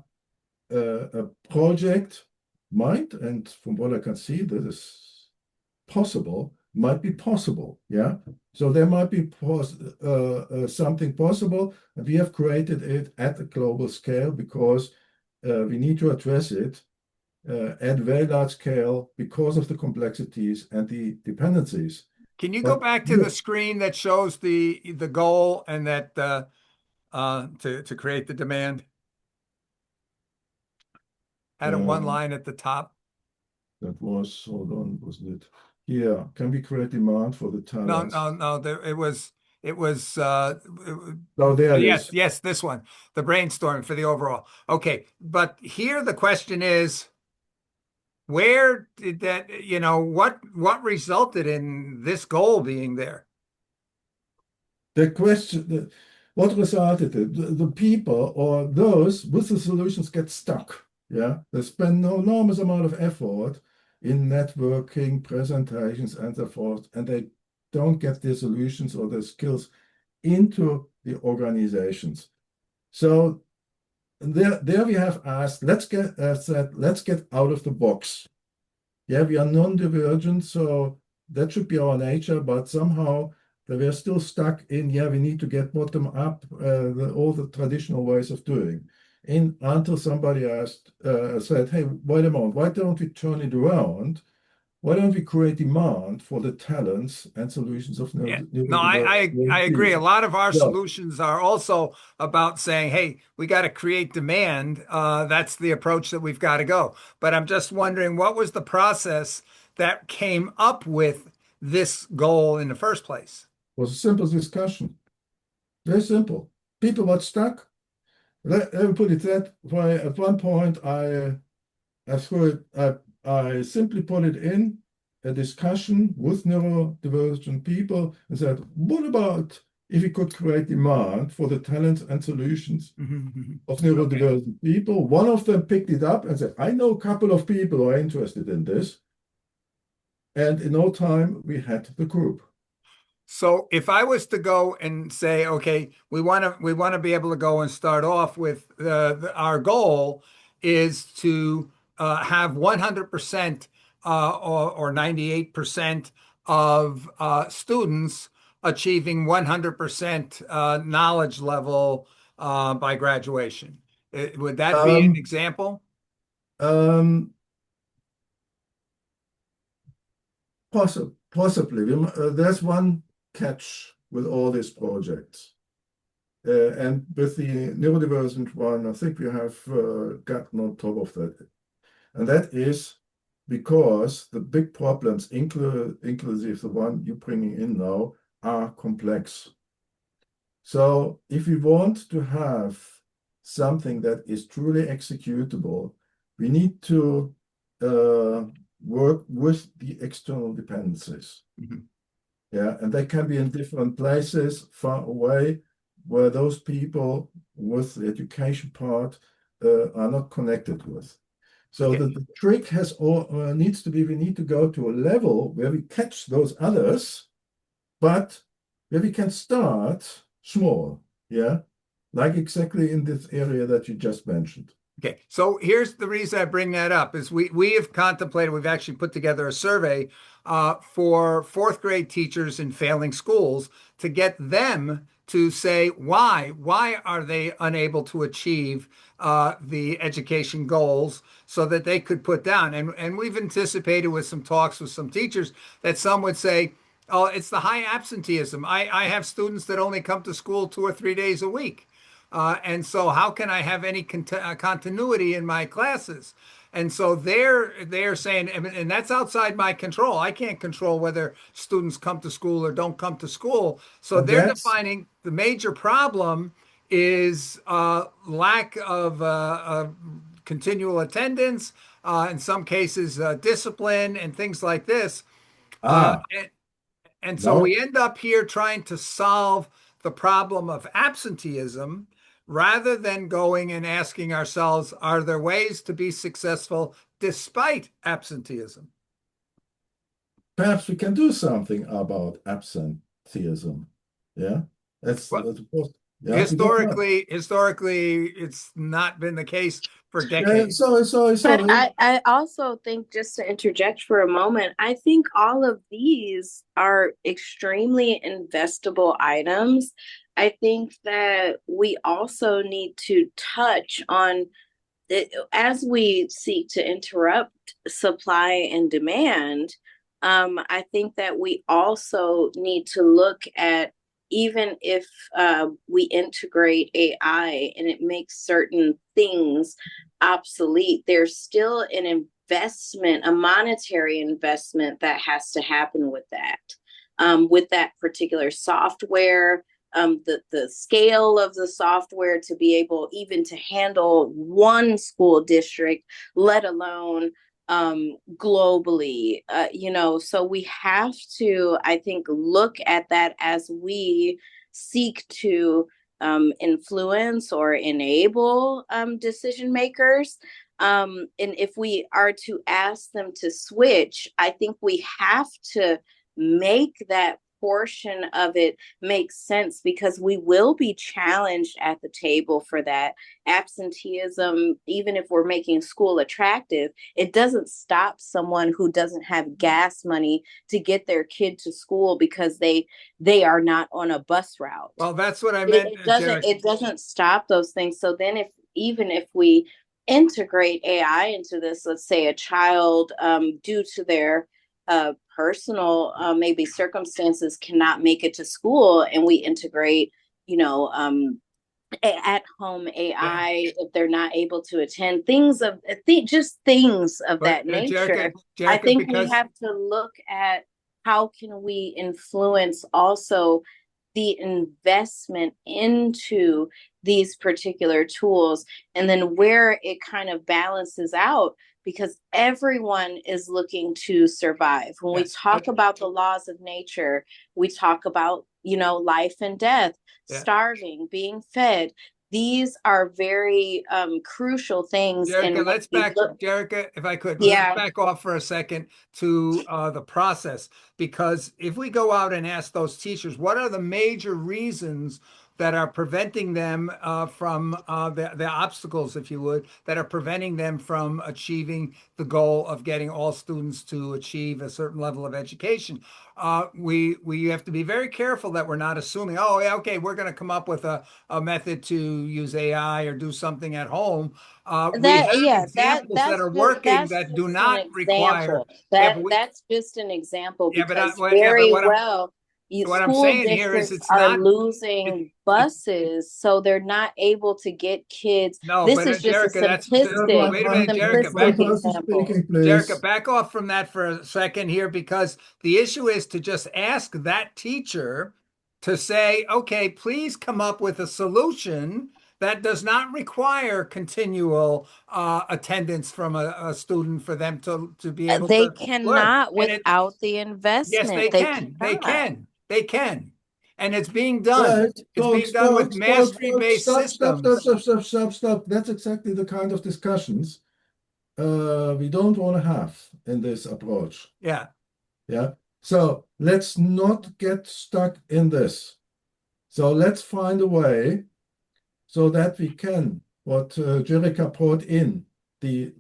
a project might, and from what I can see, that is possible, might be possible. Yeah. So there might be something possible, and we have created it at a global scale because we need to address it at very large scale because of the complexities and the dependencies. Can you go But back to the screen that shows the goal and that to create the demand? Had a one um, line at the top. that was, hold on, was it here? Can we create demand for the No, talents? no, no. It was Oh, there it yes, is. yes, this one, the brainstorm for the overall. Okay, but here the question is, where did that, what resulted in this goal being there? The question, what resulted, the people or those with the solutions get stuck. Yeah, they spend an enormous amount of effort in networking, presentations, and so forth, and they don't get their solutions or their skills into the organizations. So there we have asked, let's get out of the box. Yeah, we are non-divergent, so that should be our nature, but somehow they were still stuck in, yeah, we need to get bottom up, all the traditional ways of doing. Until somebody said, hey, wait a moment, why don't we turn it around? Why don't we create demand for the talents and solutions of Yeah. No, I neurodiverse agree. A people? lot of our Yeah, solutions are also about saying, hey, we got to create demand. That's the approach that we've got to go. But I'm just wondering, what was the process that came up with this goal in the first place? it was a simple discussion. Very simple. People got stuck. Let me put it that way. At one point, I threw it, I simply put it in a discussion with neurodivergent people and said, what about if we could create demand for the talents and solutions of Okay. neurodivergent people? One of them picked it up and said, I know a couple of people who are interested in this. And in no time, we had the group. So if I was to go and say, okay, we want to be able to go and start off with our goal is to have 100% or 98% of students achieving 100% knowledge level by graduation. Would that be an Um, example? um, Possibly. There's one catch with all these projects. And with the neurodivergent one, I think we have gotten on top of that. And that is because the big problems, inclusive the one you're bringing in now, are complex. So if we want to have something that is truly executable, we need to uh, work with the external dependencies. Mhm. Yeah, and they can be in different places, far away, where those people with the education part are not connected with. So Okay. the trick needs to be we need to go to a level where we catch those others, but where we can start small. Yeah, like exactly in this area that you just mentioned. Okay, so here's the reason I bring that up is we have contemplated, we've actually put together a survey for fourth grade teachers in failing schools to get them to say why are they unable to achieve the education goals so that they could put down. And we've anticipated with some talks with some teachers that some would say, oh, it's the high absenteeism. I have students that only come to school 2 or 3 days a week. And so how can I have any continuity in my classes? And so they're saying, and that's outside my control. I can't control whether students come to school or don't come to school. So And they're that's defining the major problem is lack of continual attendance, in some cases discipline and things like this. Uh, ah and so now we end up here trying to solve the problem of absenteeism rather than going and asking ourselves, are there ways to be successful despite absenteeism? perhaps we can do something about absenteeism. Yeah, Well, yeah, we don't know. historically, it's not been the case for Yeah, decades. But sorry. I also think, just to interject for a moment, I think all of these are extremely investable items. I think that we also need to touch on as we seek to interrupt supply and demand, I think that we also need to look at, even if we integrate AI and it makes certain things obsolete, there's still an investment, a monetary investment that has to happen with that particular software, the scale of the software to be able even to handle one school district, let alone globally. So we have to, I think, look at that as we seek to influence or enable decision makers. And if we are to ask them to switch, I think we have to make that portion of it make sense, because we will be challenged at the table for that. Absenteeism, even if we're making school attractive, it doesn't stop someone who doesn't have gas money to get their kid to school because they are not on a bus route. Well, that's what I it, meant, it doesn't Derek. it doesn't stop those things. So then, if even if we integrate AI into this, let's say a child, due to their personal maybe circumstances, cannot make it to school, and we integrate, you know, at home Yeah. AI if they're not able to attend, just things of But that nature. I Jerica, think we because have to look at how can we influence also the investment into these particular tools, and then where it kind of balances out, because everyone is looking to survive. When we yes, talk about the laws of nature, we talk about, life and death, yeah. starving, being fed. These are very crucial things. And when we look, Jerica, if I could, let's yeah, back off for a second to the process. Because if we go out and ask those teachers, what are the major reasons that are preventing them from the obstacles, if you would, that are preventing them from achieving the goal of getting all students to achieve a certain level of education? We have to be very careful that we're not assuming, oh, yeah, okay, we're going to come up with a method to use AI or do something at home. We that have yeah that examples that that's are just working that's that do just an not require. example. Yeah, that but we, that's just an example, yeah, but because yeah, but very well, what I'm school saying here is districts it's are not. It, losing it, buses, so they're not able to get kids. no, This but is just a Jerica, simplistic wait a minute, One person example. speaking, Jerica, please. back off from that for a second here, because the issue is to just ask that teacher to say, okay, please come up with a solution that does not require continual attendance from a student for them to be able They to learn. cannot And it, without the yes, investment. they They can. They cannot. can. They can. And it's being done. Right, It's being folks, done with folks, folks, folks, mastery-based stop, stop, stop, systems. stop, stop, stop, stop. That's exactly the kind of discussions we don't want to have in this approach. Yeah. Yeah. So let's not get stuck in this. So let's find a way so that we can, what Jerica brought in, the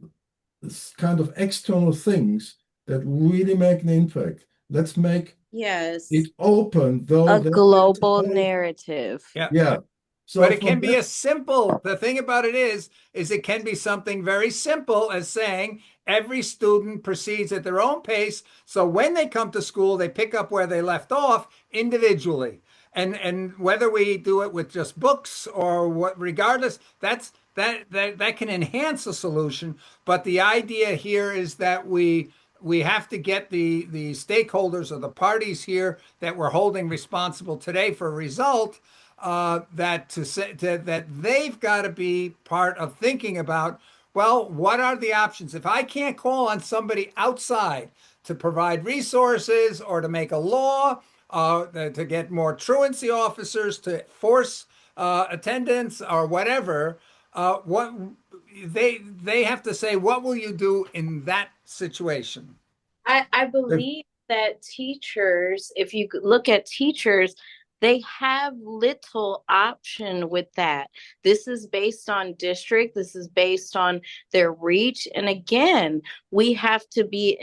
kind of external things that really make an impact. Let's make Yes. it open, though A that is global all, narrative. Yeah. yeah. But So it can from be that, as simple. The thing about it is it can be something very simple as saying every student proceeds at their own pace. So when they come to school, they pick up where they left off individually. And whether we do it with just books or what, regardless, that can enhance a solution. But the idea here is that we have to get the stakeholders or the parties here that we're holding responsible today for a result, that to say that they've got to be part of thinking about, well, what are the options? If I can't call on somebody outside to provide resources or to make a law, to get more truancy officers to force attendance or whatever, what they have to say, what will you do in that situation? I believe that teachers, if you look at teachers, they have little option with that. This is based on district, this is based on their reach. And again, we have to be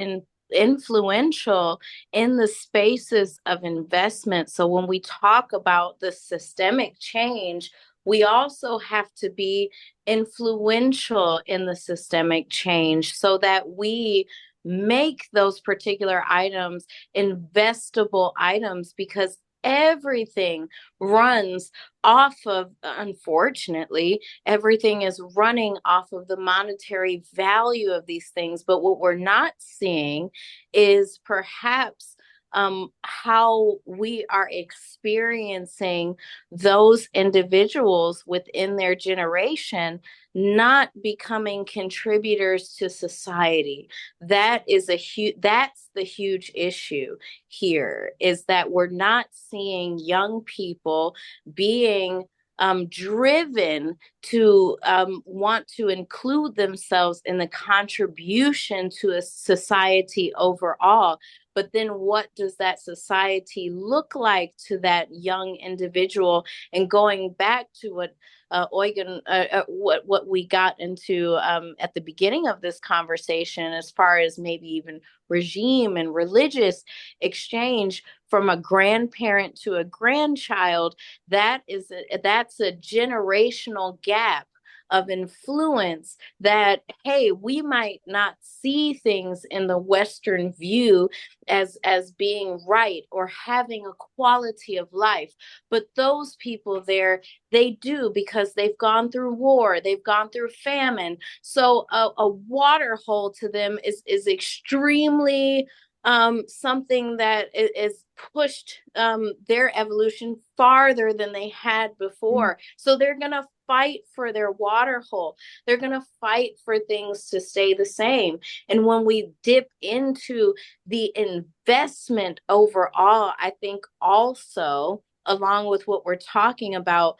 influential in the spaces of investment. So when we talk about the systemic change, we also have to be influential in the systemic change so that we make those particular items investable items, because everything runs off of, unfortunately, everything is running off of the monetary value of these things. But what we're not seeing is perhaps how we are experiencing those individuals within their generation not becoming contributors to society. That's the huge issue here, is that we're not seeing young people being driven to want to include themselves in the contribution to a society overall. But then what does that society look like to that young individual? And going back to what Eugen, what we got into at the beginning of this conversation, as far as maybe even regime and religious exchange from a grandparent to a grandchild, that's a generational gap of influence that, hey, we might not see things in the Western view as being right or having a quality of life, but those people there, they do, because they've gone through war, they've gone through famine. So a water hole to them is extremely something that is pushed their evolution farther than they had before. So they're going to fight for their water hole. They're going to fight for things to stay the same. And when we dip into the investment overall, I think also, along with what we're talking about,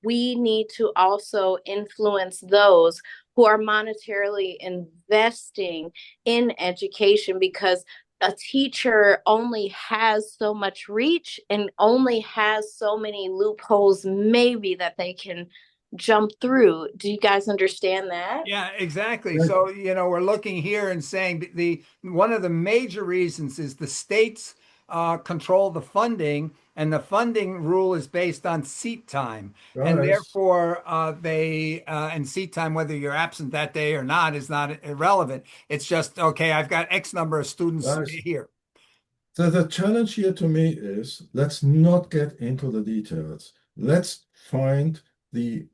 we need to also influence those who are monetarily investing in education, because a teacher only has so much reach and only has so many loopholes maybe that they can jump through. Do you guys understand that? Yeah, exactly. Yes. So, we're looking here and saying the one of the major reasons is the states control the funding, and the funding rule is based on seat time, and Guys, therefore they and seat time, whether you're absent that day or not, is not irrelevant. It's just okay. I've got X number of students guys, here. so the challenge here to me is, let's not get into the details. Let's find the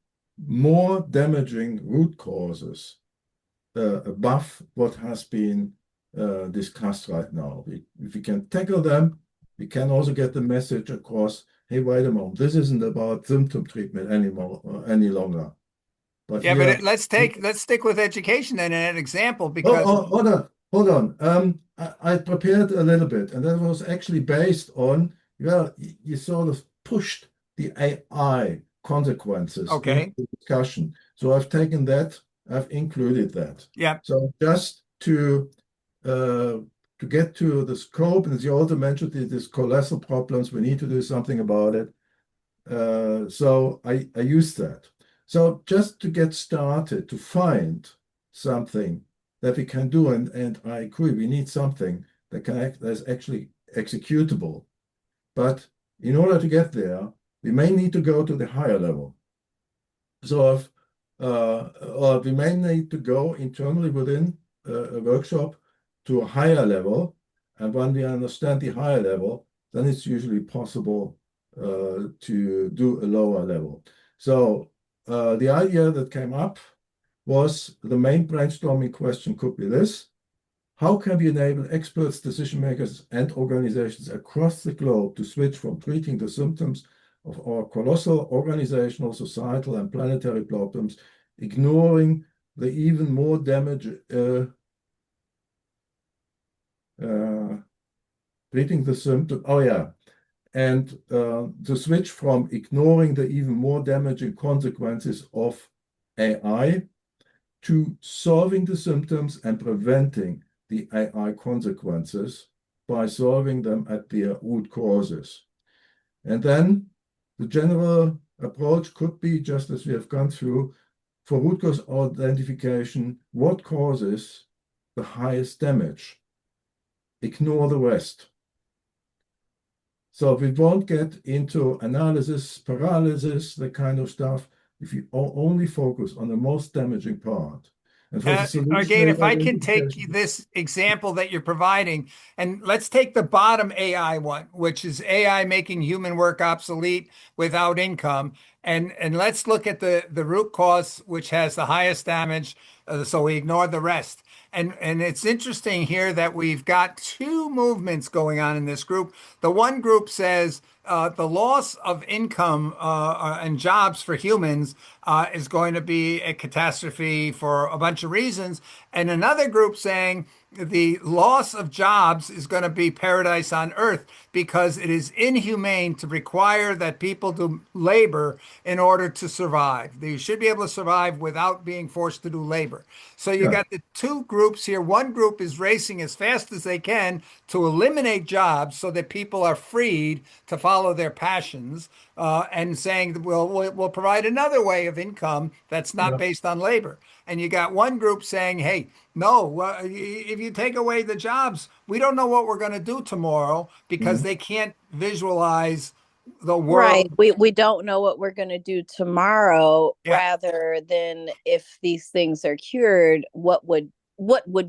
more damaging root causes above what has been discussed right now. If we can tackle them, we can also get the message across, hey, wait a moment, this isn't about symptom treatment anymore, any longer. But Yeah, but here, let's stick with education then in an example, oh, because oh, hold on. I prepared a little bit, and that was actually based on, well, you sort of pushed the AI consequences into okay, the discussion. So I've taken that, I've included that. yeah. So just to get to the scope, and as you also mentioned, these colossal problems, we need to do something about it. So I use that. So just to get started, to find something that we can do, and I agree, we need something that can act that's actually executable. But in order to get there, we may need to go to the higher level. So if, or we may need to go internally within a workshop to a higher level. And when we understand the higher level, then it's usually possible to do a lower level. So the idea that came up was, the main brainstorming question could be this: how can we enable experts, decision makers, and organizations across the globe to switch from treating the symptoms of our colossal organizational, societal, and planetary problems, ignoring the even more damage, treating the symptom, oh yeah, and to switch from ignoring the even more damaging consequences of AI to solving the symptoms and preventing the AI consequences by solving them at their root causes. And then the general approach could be, just as we have gone through, for root cause identification, what causes the highest damage? Ignore the rest. So we won't get into analysis, paralysis, that kind of stuff, if you only focus on the most damaging part. And for the Again, solution if I can take identification, this example that you're providing, and let's take the bottom AI one, which is AI making human work obsolete without income, and let's look at the root cause, which has the highest damage. So we ignore the rest. And it's interesting here that we've got two movements going on in this group. The one group says the loss of income and jobs for humans is going to be a catastrophe for a bunch of reasons. And another group saying the loss of jobs is going to be paradise on earth because it is inhumane to require that people do labor in order to survive. You should be able to survive without being forced to do labor. So you yeah, got the two groups here. One group is racing as fast as they can to eliminate jobs so that people are freed to follow their passions, and saying that we'll provide another way of income that's not yeah, based on labor. And you got one group saying, hey, no, if you take away the jobs, we don't know what we're going to do tomorrow because mhm, they can't visualize the Right. world. We don't know what we're going to do tomorrow, Yeah, rather than if these things are cured, what would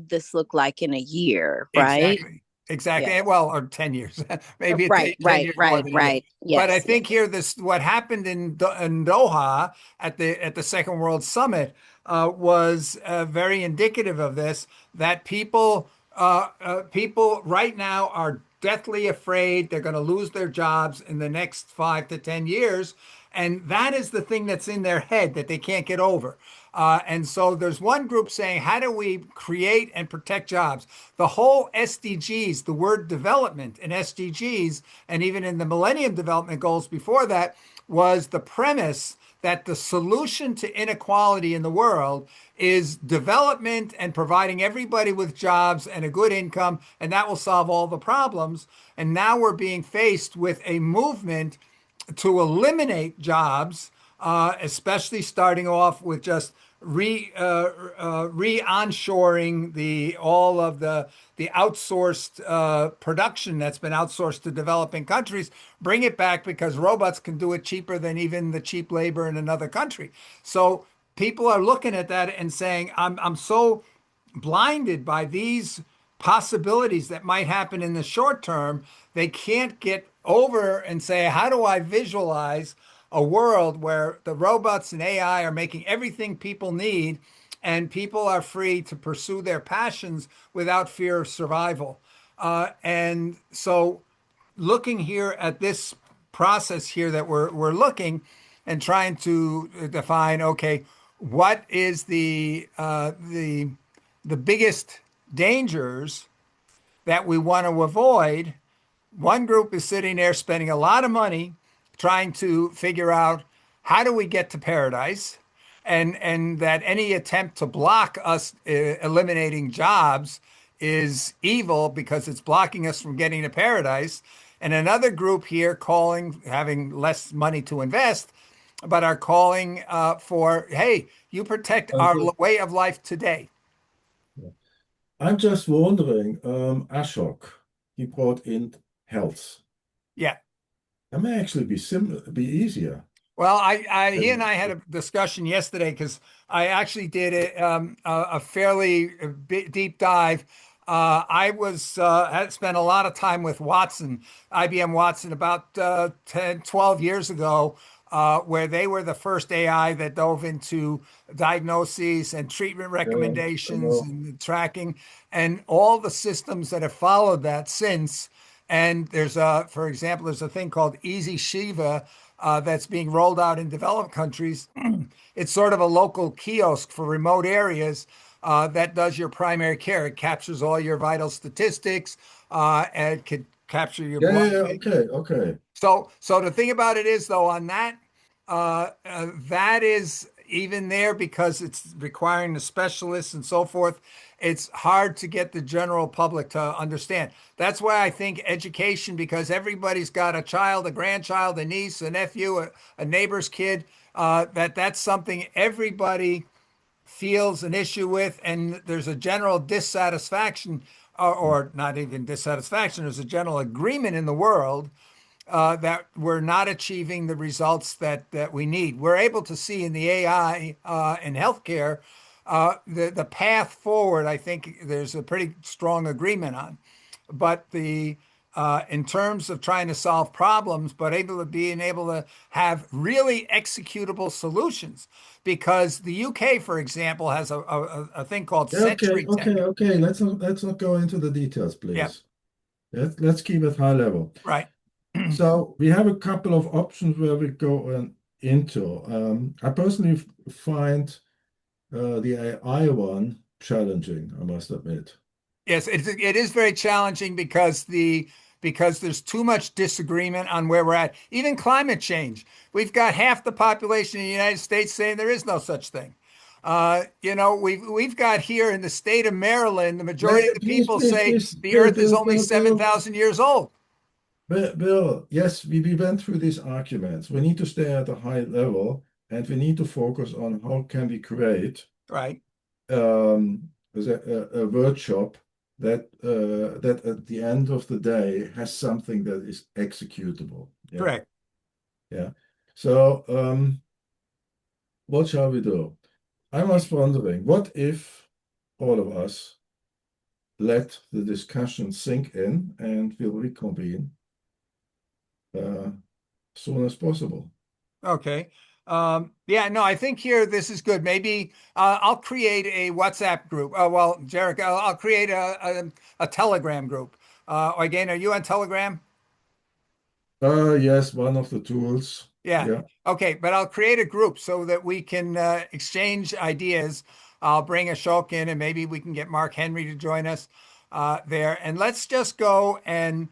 this look like in a year, right? exactly. Exactly. Yes. Well, or 10 years. Maybe it Right, take 10 right, years more right, than a year. right. But I Yes, yes. think here this what happened in Doha at the Second World Summit was very indicative of this, that people right now are deathly afraid they're going to lose their jobs in the next 5 to 10 years. And that is the thing that's in their head that they can't get over. And so there's one group saying, how do we create and protect jobs? The whole SDGs, the word development in SDGs, and even in the Millennium Development Goals before that, was the premise that the solution to inequality in the world is development and providing everybody with jobs and a good income, and that will solve all the problems. And now we're being faced with a movement to eliminate jobs, especially starting off with just re-onshoring the all of the outsourced production that's been outsourced to developing countries, bring it back because robots can do it cheaper than even the cheap labor in another country. So people are looking at that and saying, I'm so blinded by these possibilities that might happen in the short term, they can't get over and say, how do I visualize a world where the robots and AI are making everything people need and people are free to pursue their passions without fear of survival? And so looking here at this process here that we're looking and trying to define, okay, what is the biggest dangers that we want to avoid. One group is sitting there spending a lot of money trying to figure out how do we get to paradise, and that any attempt to block us eliminating jobs is evil because it's blocking us from getting to paradise. And another group here calling, having less money to invest, but are calling for, hey, you protect and our way of life today. yeah. I'm just wondering, Ashok, he brought in health. Yeah. That may actually be be easier. Well, he and I had a discussion yesterday because I actually did a fairly deep dive. Had spent a lot of time with Watson, IBM Watson, about 10, 12 years ago, where they were the first AI that dove into diagnoses and treatment Yeah, I recommendations know. and tracking and all the systems that have followed that since. And for example, there's a thing called Easy Shiva that's being rolled out in developed countries. It's sort of a local kiosk for remote areas that does your primary care. It captures all your vital statistics and it could capture your Yeah, yeah, blood. yeah. Okay, okay. So the thing about it is, though, on that, that is even there because it's requiring the specialists and so forth. It's hard to get the general public to understand. That's why I think education, because everybody's got a child, a grandchild, a niece, a nephew, a neighbor's kid, that's something everybody feels an issue with, and there's a general dissatisfaction, or not even dissatisfaction, there's a general agreement in the world that we're not achieving the results that we need. We're able to see in the AI in healthcare the path forward. I think there's a pretty strong agreement on, but the in terms of trying to solve problems, but being able to have really executable solutions. Because the UK, for example, has a thing called Yeah, okay, Sentry okay, Tech. okay. Let's not go into the details, Yeah, please. Let's keep it high level. right. So we have a couple of options where we go into. I personally find the AI one challenging, I must admit. Yes, it is very challenging because there's too much disagreement on where we're at. Even climate change. We've got half the population in the United States saying there is no such thing. We've got here in the state of Maryland, the majority of the Please, people please, say please, the Earth is only Bill. 7,000 years old. Bill, yes, we went through these arguments. We need to stay at a high level and we need to focus on how can we create Right. a workshop that at the end of the day has something that is executable. Yeah, Correct. yeah. So what shall we do? I was wondering, what if all of us let the discussion sink in and we'll reconvene as soon as possible? Okay. Yeah, no, I think here this is good. Maybe I'll create a WhatsApp group. Well, Jarek, I'll create a Telegram group. Again, are you on Telegram? Yes, one of the tools. Yeah. Yeah. Okay, but I'll create a group so that we can exchange ideas. I'll bring Ashok in, and maybe we can get Mark Henry to join us there. And let's just go and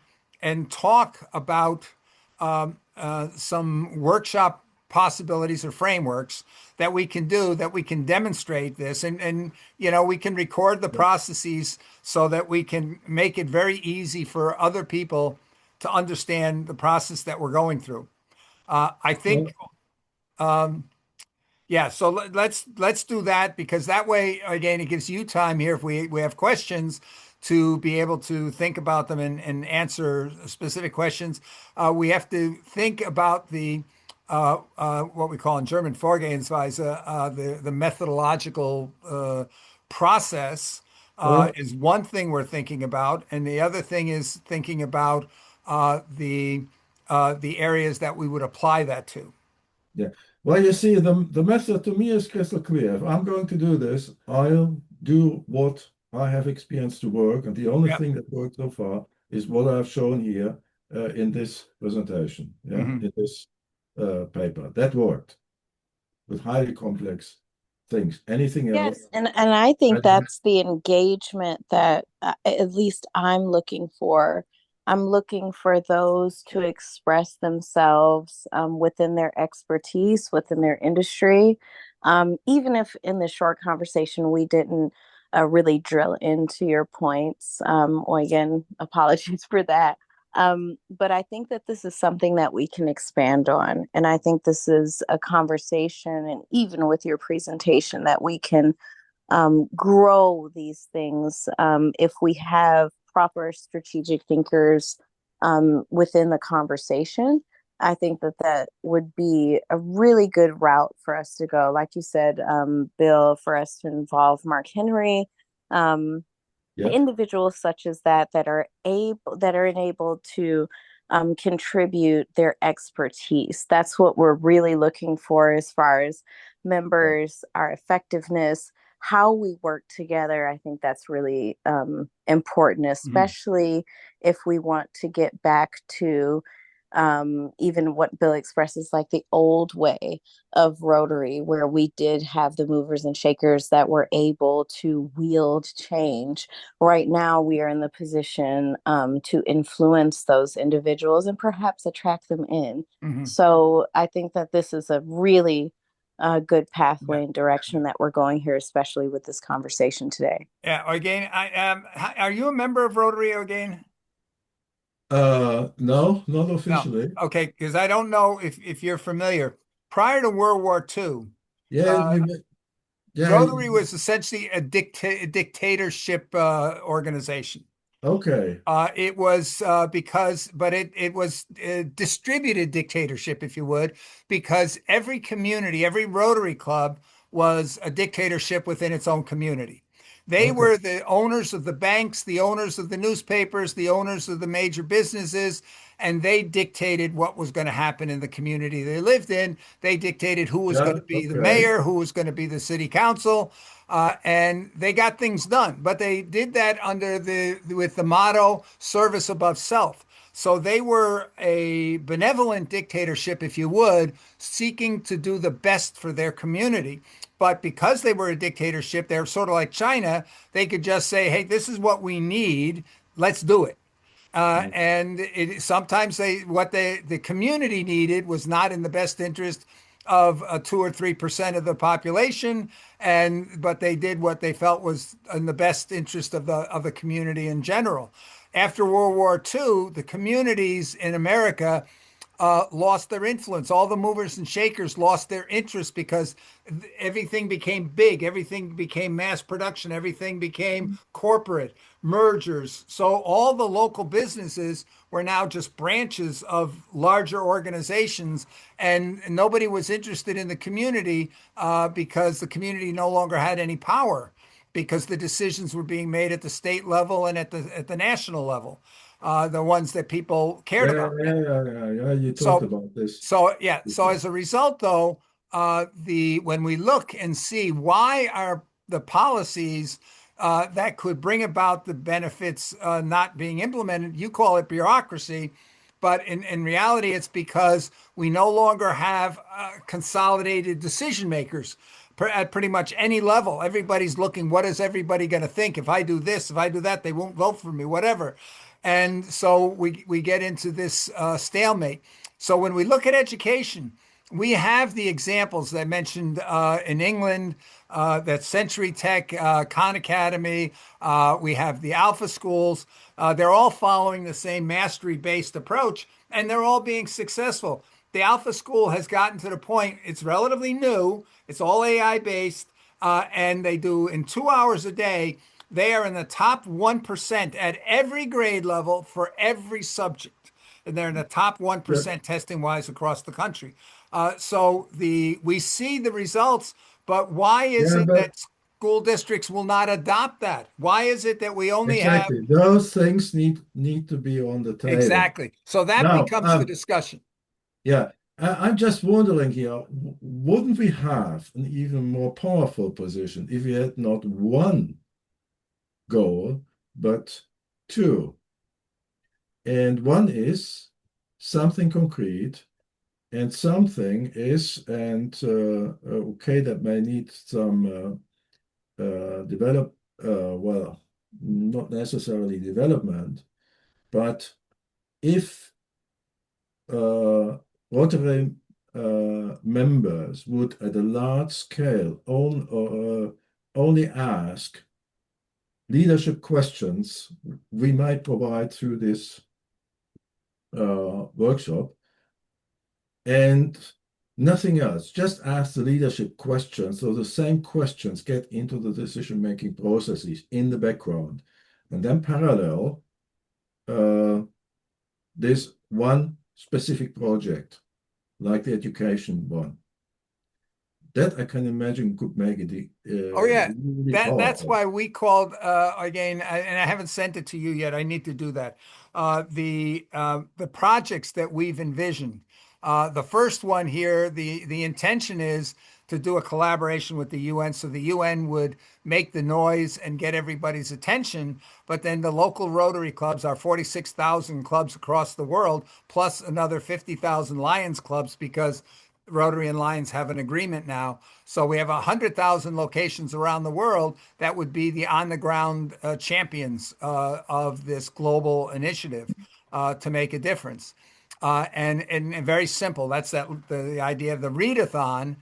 talk about some workshop possibilities or frameworks that we can do that we can demonstrate this, and we can record the Yeah. processes so that we can make it very easy for other people to understand the process that we're going through. I think, Well, yeah. So let's do that because that way, again, it gives you time here if we have questions to be able to think about them and answer specific questions. We have to think about the what we call in German Vorgehensweise, the methodological process well, is one thing we're thinking about, and the other thing is thinking about the areas that we would apply that to. yeah. Well, you see, the method to me is crystal clear. If I'm going to do this, I'll do what I have experienced to work, and the only Yeah. thing that worked so far is what I've shown here in this presentation, yeah, Hmm. in this paper. That worked with highly complex things. Anything else? Yes, and I I think don't. that's the engagement that at least I'm looking for. I'm looking for those to express themselves within their expertise, within their industry. Even if in the short conversation we didn't really drill into your points, or again, apologies for that. But I think that this is something that we can expand on. And I think this is a conversation, and even with your presentation, that we can grow these things if we have proper strategic thinkers within the conversation. I think that that would be a really good route for us to go. Like you said, Bill, for us to involve Mark Henry, um, Yeah. individuals such as that are enabled to contribute their expertise. That's what we're really looking for as far as Yeah. members, our effectiveness, how we work together. I think that's really important, Hmm. especially if we want to get back to even what Bill expresses, like the old way of Rotary, where we did have the movers and shakers that were able to wield change. Right now, we are in the position to influence those individuals and perhaps attract them in. Hmm. So I think that this is a really good Yeah. pathway and direction that we're going here, especially with this conversation today. Yeah. Again, are you a member of Rotary again? No, not No. officially. Okay, because I don't know if you're familiar. Prior to World War II, Yeah, uh, yeah, Rotary was essentially a dictatorship organization. Okay. It was but it was distributed dictatorship, if you would, because every community, every Rotary Club was a dictatorship within its own community. They Okay. were the owners of the banks, the owners of the newspapers, the owners of the major businesses, and they dictated what was going to happen in the community they lived in. They dictated who was going Yeah. to be the Okay. mayor, who was going to be the city council, and they got things done. But they did that under with the motto "service above self." So they were a benevolent dictatorship, if you would, seeking to do the best for their community. But because they were a dictatorship, they're sort of like China. They could just say, "Hey, this is what we need. Let's do it." And sometimes what the community needed was not in the best interest of 2 or 3% of the population, but they did what they felt was in the best interest of the community in general. After World War II, the communities in America lost their influence. All the movers and shakers lost their interest because everything became big, everything became mass production, everything became corporate mergers. So all the local businesses were now just branches of larger organizations, and nobody was interested in the community because the community no longer had any power because the decisions were being made at the state level and at the national level, the ones that people cared Yeah, about. yeah, yeah, yeah, yeah. You talked So, about this so yeah. So before. as a result, though, the when we look and see why are the policies that could bring about the benefits not being implemented, you call it bureaucracy, but in reality, it's because we no longer have consolidated decision makers at pretty much any level. Everybody's looking, what is everybody going to think? If I do this, if I do that, they won't vote for me, whatever. And so we get into this stalemate. So when we look at education, we have the examples that I mentioned in England, that Century Tech, Khan Academy. We have the Alpha schools. They're all following the same mastery-based approach, and they're all being successful. The Alpha school has gotten to the point, it's relatively new, it's all AI based, and they do in 2 hours a day. They are in the top 1% at every grade level for every subject. And they're in the top Yeah, 1% testing wise across the country. We see the results, but why is yeah, it but that school districts will not adopt that? Why is it that we only have exactly. Those things need to be on the table. exactly? So that Now, becomes the discussion. yeah, I'm just wondering here, wouldn't we have an even more powerful position if we had not one goal, but two? And one is something concrete, and something is, and okay, that may need some develop, well, not necessarily development, but if Rotary members would, at a large scale, only ask leadership questions, we might provide through this workshop, and nothing else. Just ask the leadership questions. So the same questions get into the decision-making processes in the background. And then parallel uh, this one specific project, like the education one. That I can imagine could make it Oh yeah, really that's powerful. why we called again, and I haven't sent it to you yet. I need to do that. The projects that we've envisioned. The first one here, the intention is to do a collaboration with the UN, so the UN would make the noise and get everybody's attention. But then the local Rotary clubs, our 46,000 clubs across the world, plus another 50,000 Lions clubs, because Rotary and Lions have an agreement now. So we have 100,000 locations around the world that would be the on the ground champions of this global initiative to make a difference. And very simple. That's the idea of the readathon,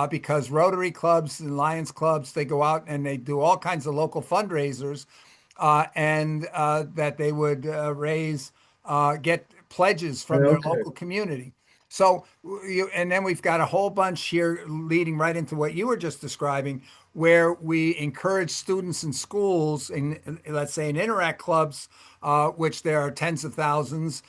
because Rotary clubs and Lions clubs, they go out and they do all kinds of local fundraisers, and that they would get pledges from their Okay. local community. So and then we've got a whole bunch here leading right into what you were just describing, where we encourage students in schools, in let's say in interact clubs, which there are tens of thousands,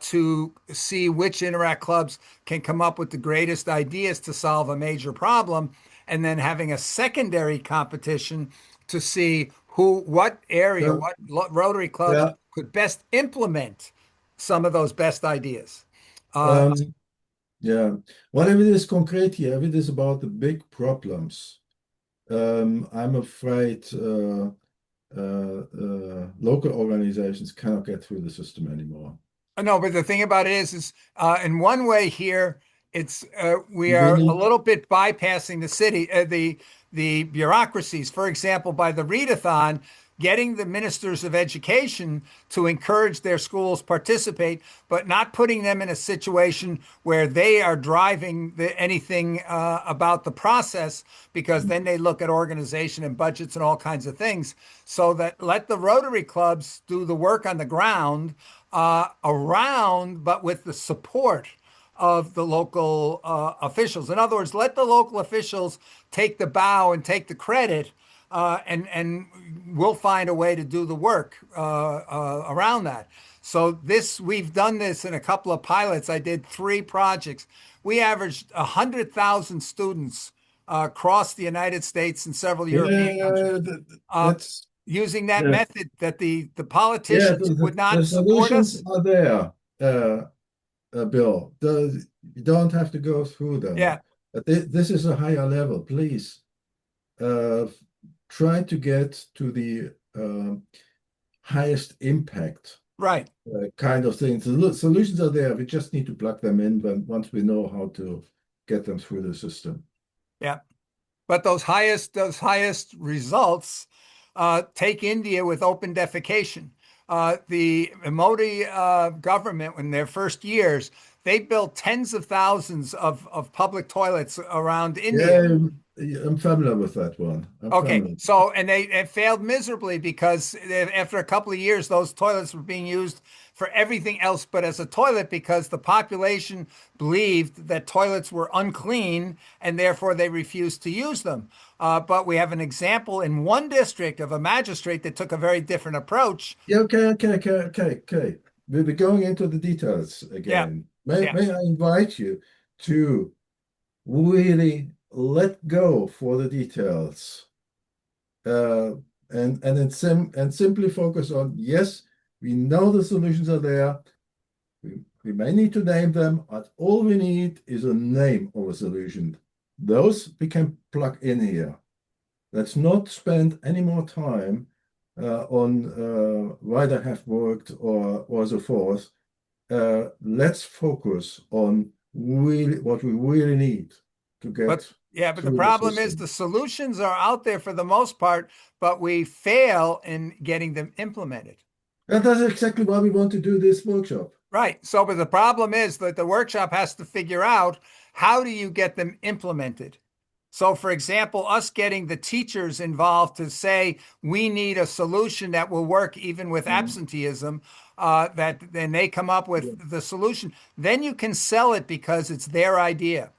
to see which interact clubs can come up with the greatest ideas to solve a major problem, and then having a secondary competition to see what area, So, what Rotary clubs yeah, could best implement some of those best ideas. Uh, um, yeah. Well, if it is concrete here, if it is about the big problems, I'm afraid local organizations cannot get through the system anymore. no, but the thing about it is in one way here, it's we We are a need, little bit bypassing the city, the bureaucracies. For example, by the readathon, getting the ministers of education to encourage their schools participate, but not putting them in a situation where they are driving anything about the process, because then they look at organization and budgets and all kinds of things. So that let the Rotary clubs do the work on the ground around, but with the support of the local officials. In other words, let the local officials take the bow and take the credit, and we'll find a way to do the work around that. So we've done this in a couple of pilots. I did 3 projects. We averaged 100,000 students across the United States and several European countries yeah, uh, that's, using that yeah, method that the yeah, politicians would the not support solutions us. are there, Bill. You don't have to go through them. Yeah, But this is a higher level. Please uh, try to get to the highest impact right. kind of things. The solutions are there. We just need to plug them in once we know how to get them through the system. Yeah. But those highest results, take India with open defecation. The Modi government, in their first years, they built tens of thousands of public toilets around India. Yeah, I'm familiar with that one. I'm Okay, familiar. so and it failed miserably because after a couple of years, those toilets were being used for everything else but as a toilet, because the population believed that toilets were unclean and therefore they refused to use them. But we have an example in one district of a magistrate that took a very different approach. Yeah, okay. We'll be going into the details Yeah, again. yeah. May I invite you to really let go for the details uh, and simply focus on, yes, we know the solutions are there. We may need to name them, but all we need is a name of a solution. Those we can plug in here. Let's not spend any more time on why they have worked or so forth. Let's focus on really what we really need to But get yeah, but the through the problem is the system. solutions are out there for the most part, but we fail in getting them implemented. And that's exactly why we want to do this workshop. Right. So, but the problem is that the workshop has to figure out, how do you get them implemented? So, for example, us getting the teachers involved to say we need a solution that will work even with Mm. absenteeism, that then they come up Yeah. with the solution. Then you can sell it because it's their idea.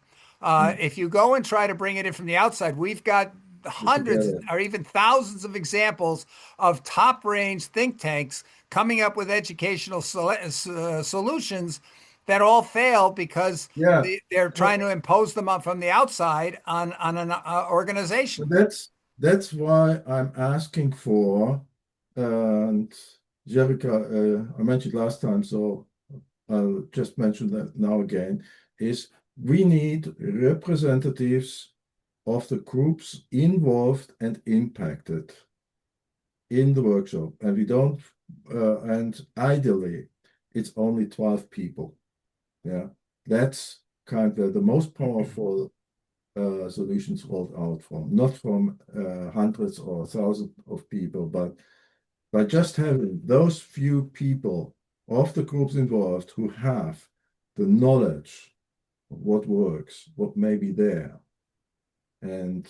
Mm. If you go and try to bring it in from the outside, we've got hundreds Together. or even thousands of examples of top range think tanks coming up with educational solutions that all fail because Yeah. they're Uh, trying to impose them up from the outside on an But organization. that's why I'm asking for, and Jerica, I mentioned last time, so I'll just mention that now again, is we need representatives of the groups involved and impacted in the workshop. And we don't, and ideally, it's only 12 people. Yeah, that's kind of the most powerful solutions rolled out from, not from hundreds or thousands of people, but by just having those few people of the groups involved who have the knowledge of what works, what may be there, and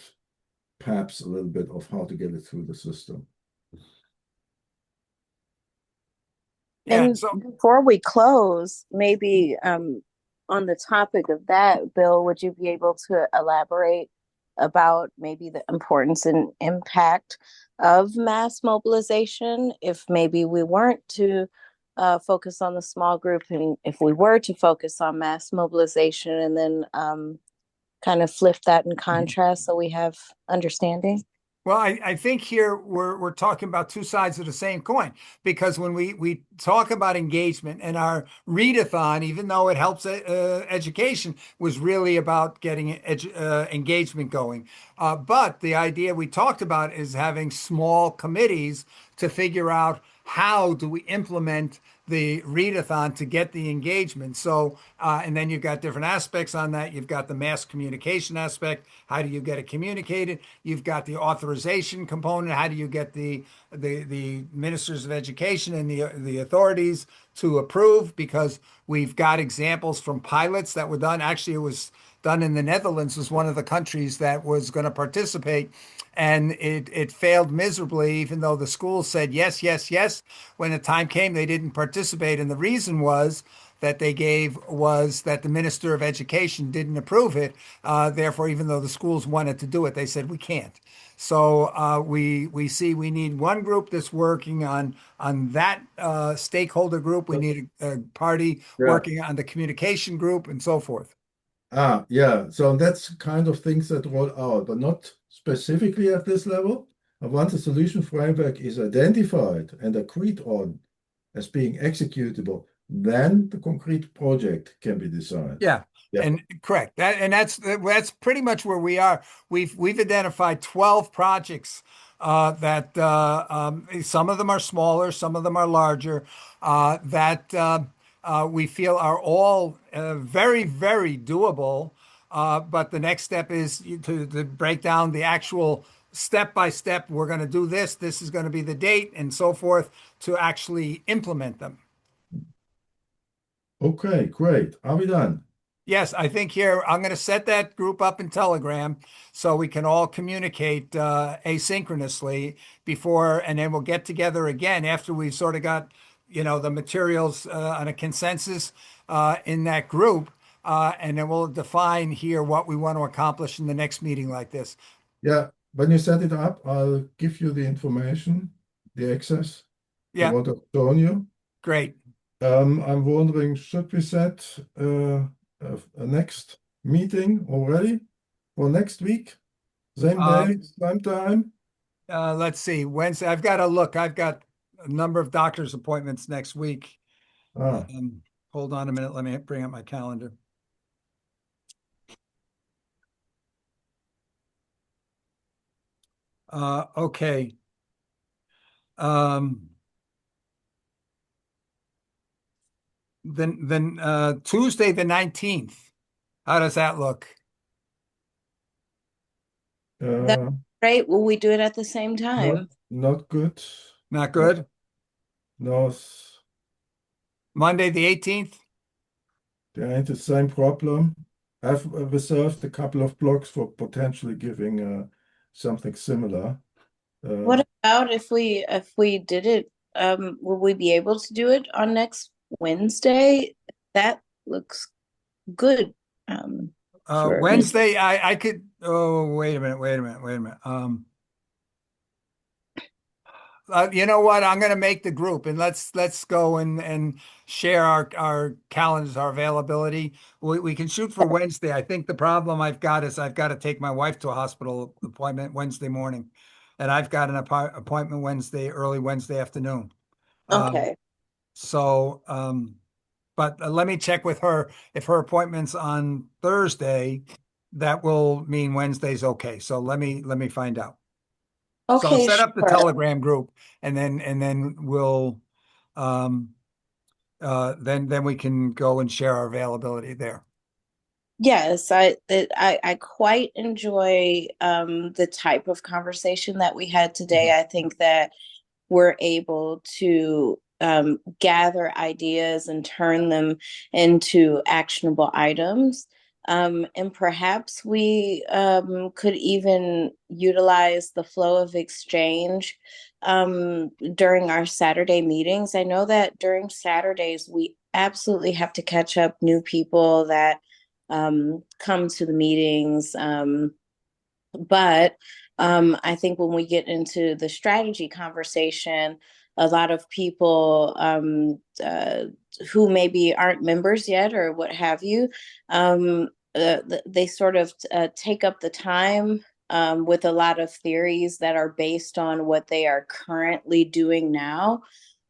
perhaps a little bit of how to get it through the system. Yeah. And So before we close, maybe on the topic of that, Bill, would you be able to elaborate about maybe the importance and impact of mass mobilization if maybe we weren't to focus on the small group, and if we were to focus on mass mobilization, and then kind of flip that in contrast so we have understanding? Well, I think here we're talking about two sides of the same coin, because when we talk about engagement, and our readathon, even though it helps education, was really about getting engagement going. But the idea we talked about is having small committees to figure out how do we implement the readathon to get the engagement. So, and then you've got different aspects on that. You've got the mass communication aspect. How do you get it communicated? You've got the authorization component. How do you get the ministers of education and the authorities to approve? Because we've got examples from pilots that were done. Actually, it was done in the Netherlands, was one of the countries that was going to participate. And it failed miserably, even though the schools said yes, yes, yes. When the time came, they didn't participate. And the reason was that they gave was that the Minister of Education didn't approve it. Therefore, even though the schools wanted to do it, they said we can't. So we see we need one group that's working on that stakeholder group. We need a party Yeah. working on the communication group, and so forth. Yeah. So that's kind of things that roll out, but not specifically at this level. And once a solution framework is identified and agreed on as being executable, then the concrete project can be designed. Yeah, Yeah. and correct. That's pretty much where we are. We've identified 12 projects that some of them are smaller, some of them are larger, that we feel are all very, very doable. But the next step is to break down the actual step by step. We're going to do this. This is going to be the date, and so forth, to actually implement them. Okay, great. Are we done? Yes, I think here I'm going to set that group up in Telegram so we can all communicate asynchronously before, and then we'll get together again after we've sort of got, the materials on a consensus in that group, and then we'll define here what we want to accomplish in the next meeting like this. Yeah. When you set it up, I'll give you the information, the access to Yeah, what I've shown you. great. I'm wondering, should we set a next meeting already for next week? Same day, Um, same time? let's see, Wednesday. I've got to look. I've got a number of doctor's appointments next week. Ah, Hold on a minute. Let me bring up my calendar. Okay. Um, then Tuesday the 19th. How does that look? That's uh, great. Will we do it at the same not time? not good. Not No, good. no, Monday the 18th. there ain't the same problem. I've reserved a couple of blocks for potentially giving something similar. Uh, What about if we did it, will we be able to do it on next Wednesday? That looks good. For me. Wednesday, I could. Oh, wait a minute. Wait a minute. Wait a minute. You know what? I'm going to make the group, and let's go and share our calendars, our availability. We can shoot for Wednesday. I think the problem I've got is I've got to take my wife to a hospital appointment Wednesday morning, and I've got an appointment early Wednesday afternoon. Um, Okay. so, but let me check with her. If her appointment's on Thursday, that will mean Wednesday's okay. So let me find out. So I'll Okay, set up the sure. Telegram group, and then we'll um then we can go and share our availability there. Yes, I quite enjoy the type of conversation that we had today. I think that we're able to gather ideas and turn them into actionable items. And perhaps we could even utilize the flow of exchange during our Saturday meetings. I know that during Saturdays, we absolutely have to catch up new people that come to the meetings. But I think when we get into the strategy conversation, a lot of people who maybe aren't members yet or what have you, they sort of take up the time with a lot of theories that are based on what they are currently doing now,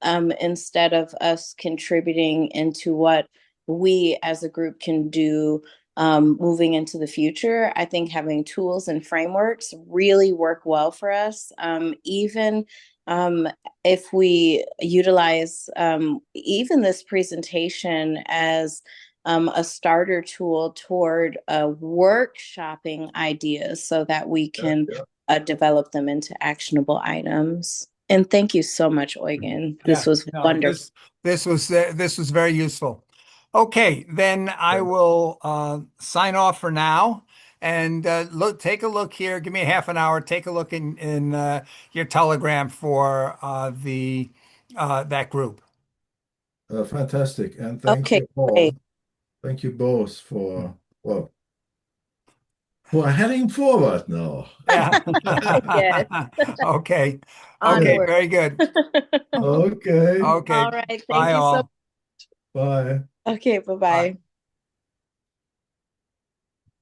instead of us contributing into what we as a group can do moving into the future. I think having tools and frameworks really work well for us. Even if we utilize even this presentation as a starter tool toward workshopping ideas so that we Yeah, can yeah. develop them into actionable items. And thank you so much, Eugen. This Yeah, was no, wonderful. this was very useful. Okay, then I Thank- will sign off for now and take a look here. Give me a half an hour. Take a look in your Telegram for the that group. Fantastic. And thank Okay, you great. all. Thank you both for, well, for heading forward now. Yeah. Yes, Okay. Okay, Yeah. onward. very good. Okay. Okay. All right. Thank Bye you so all. Bye. much. Okay, Bye. bye-bye.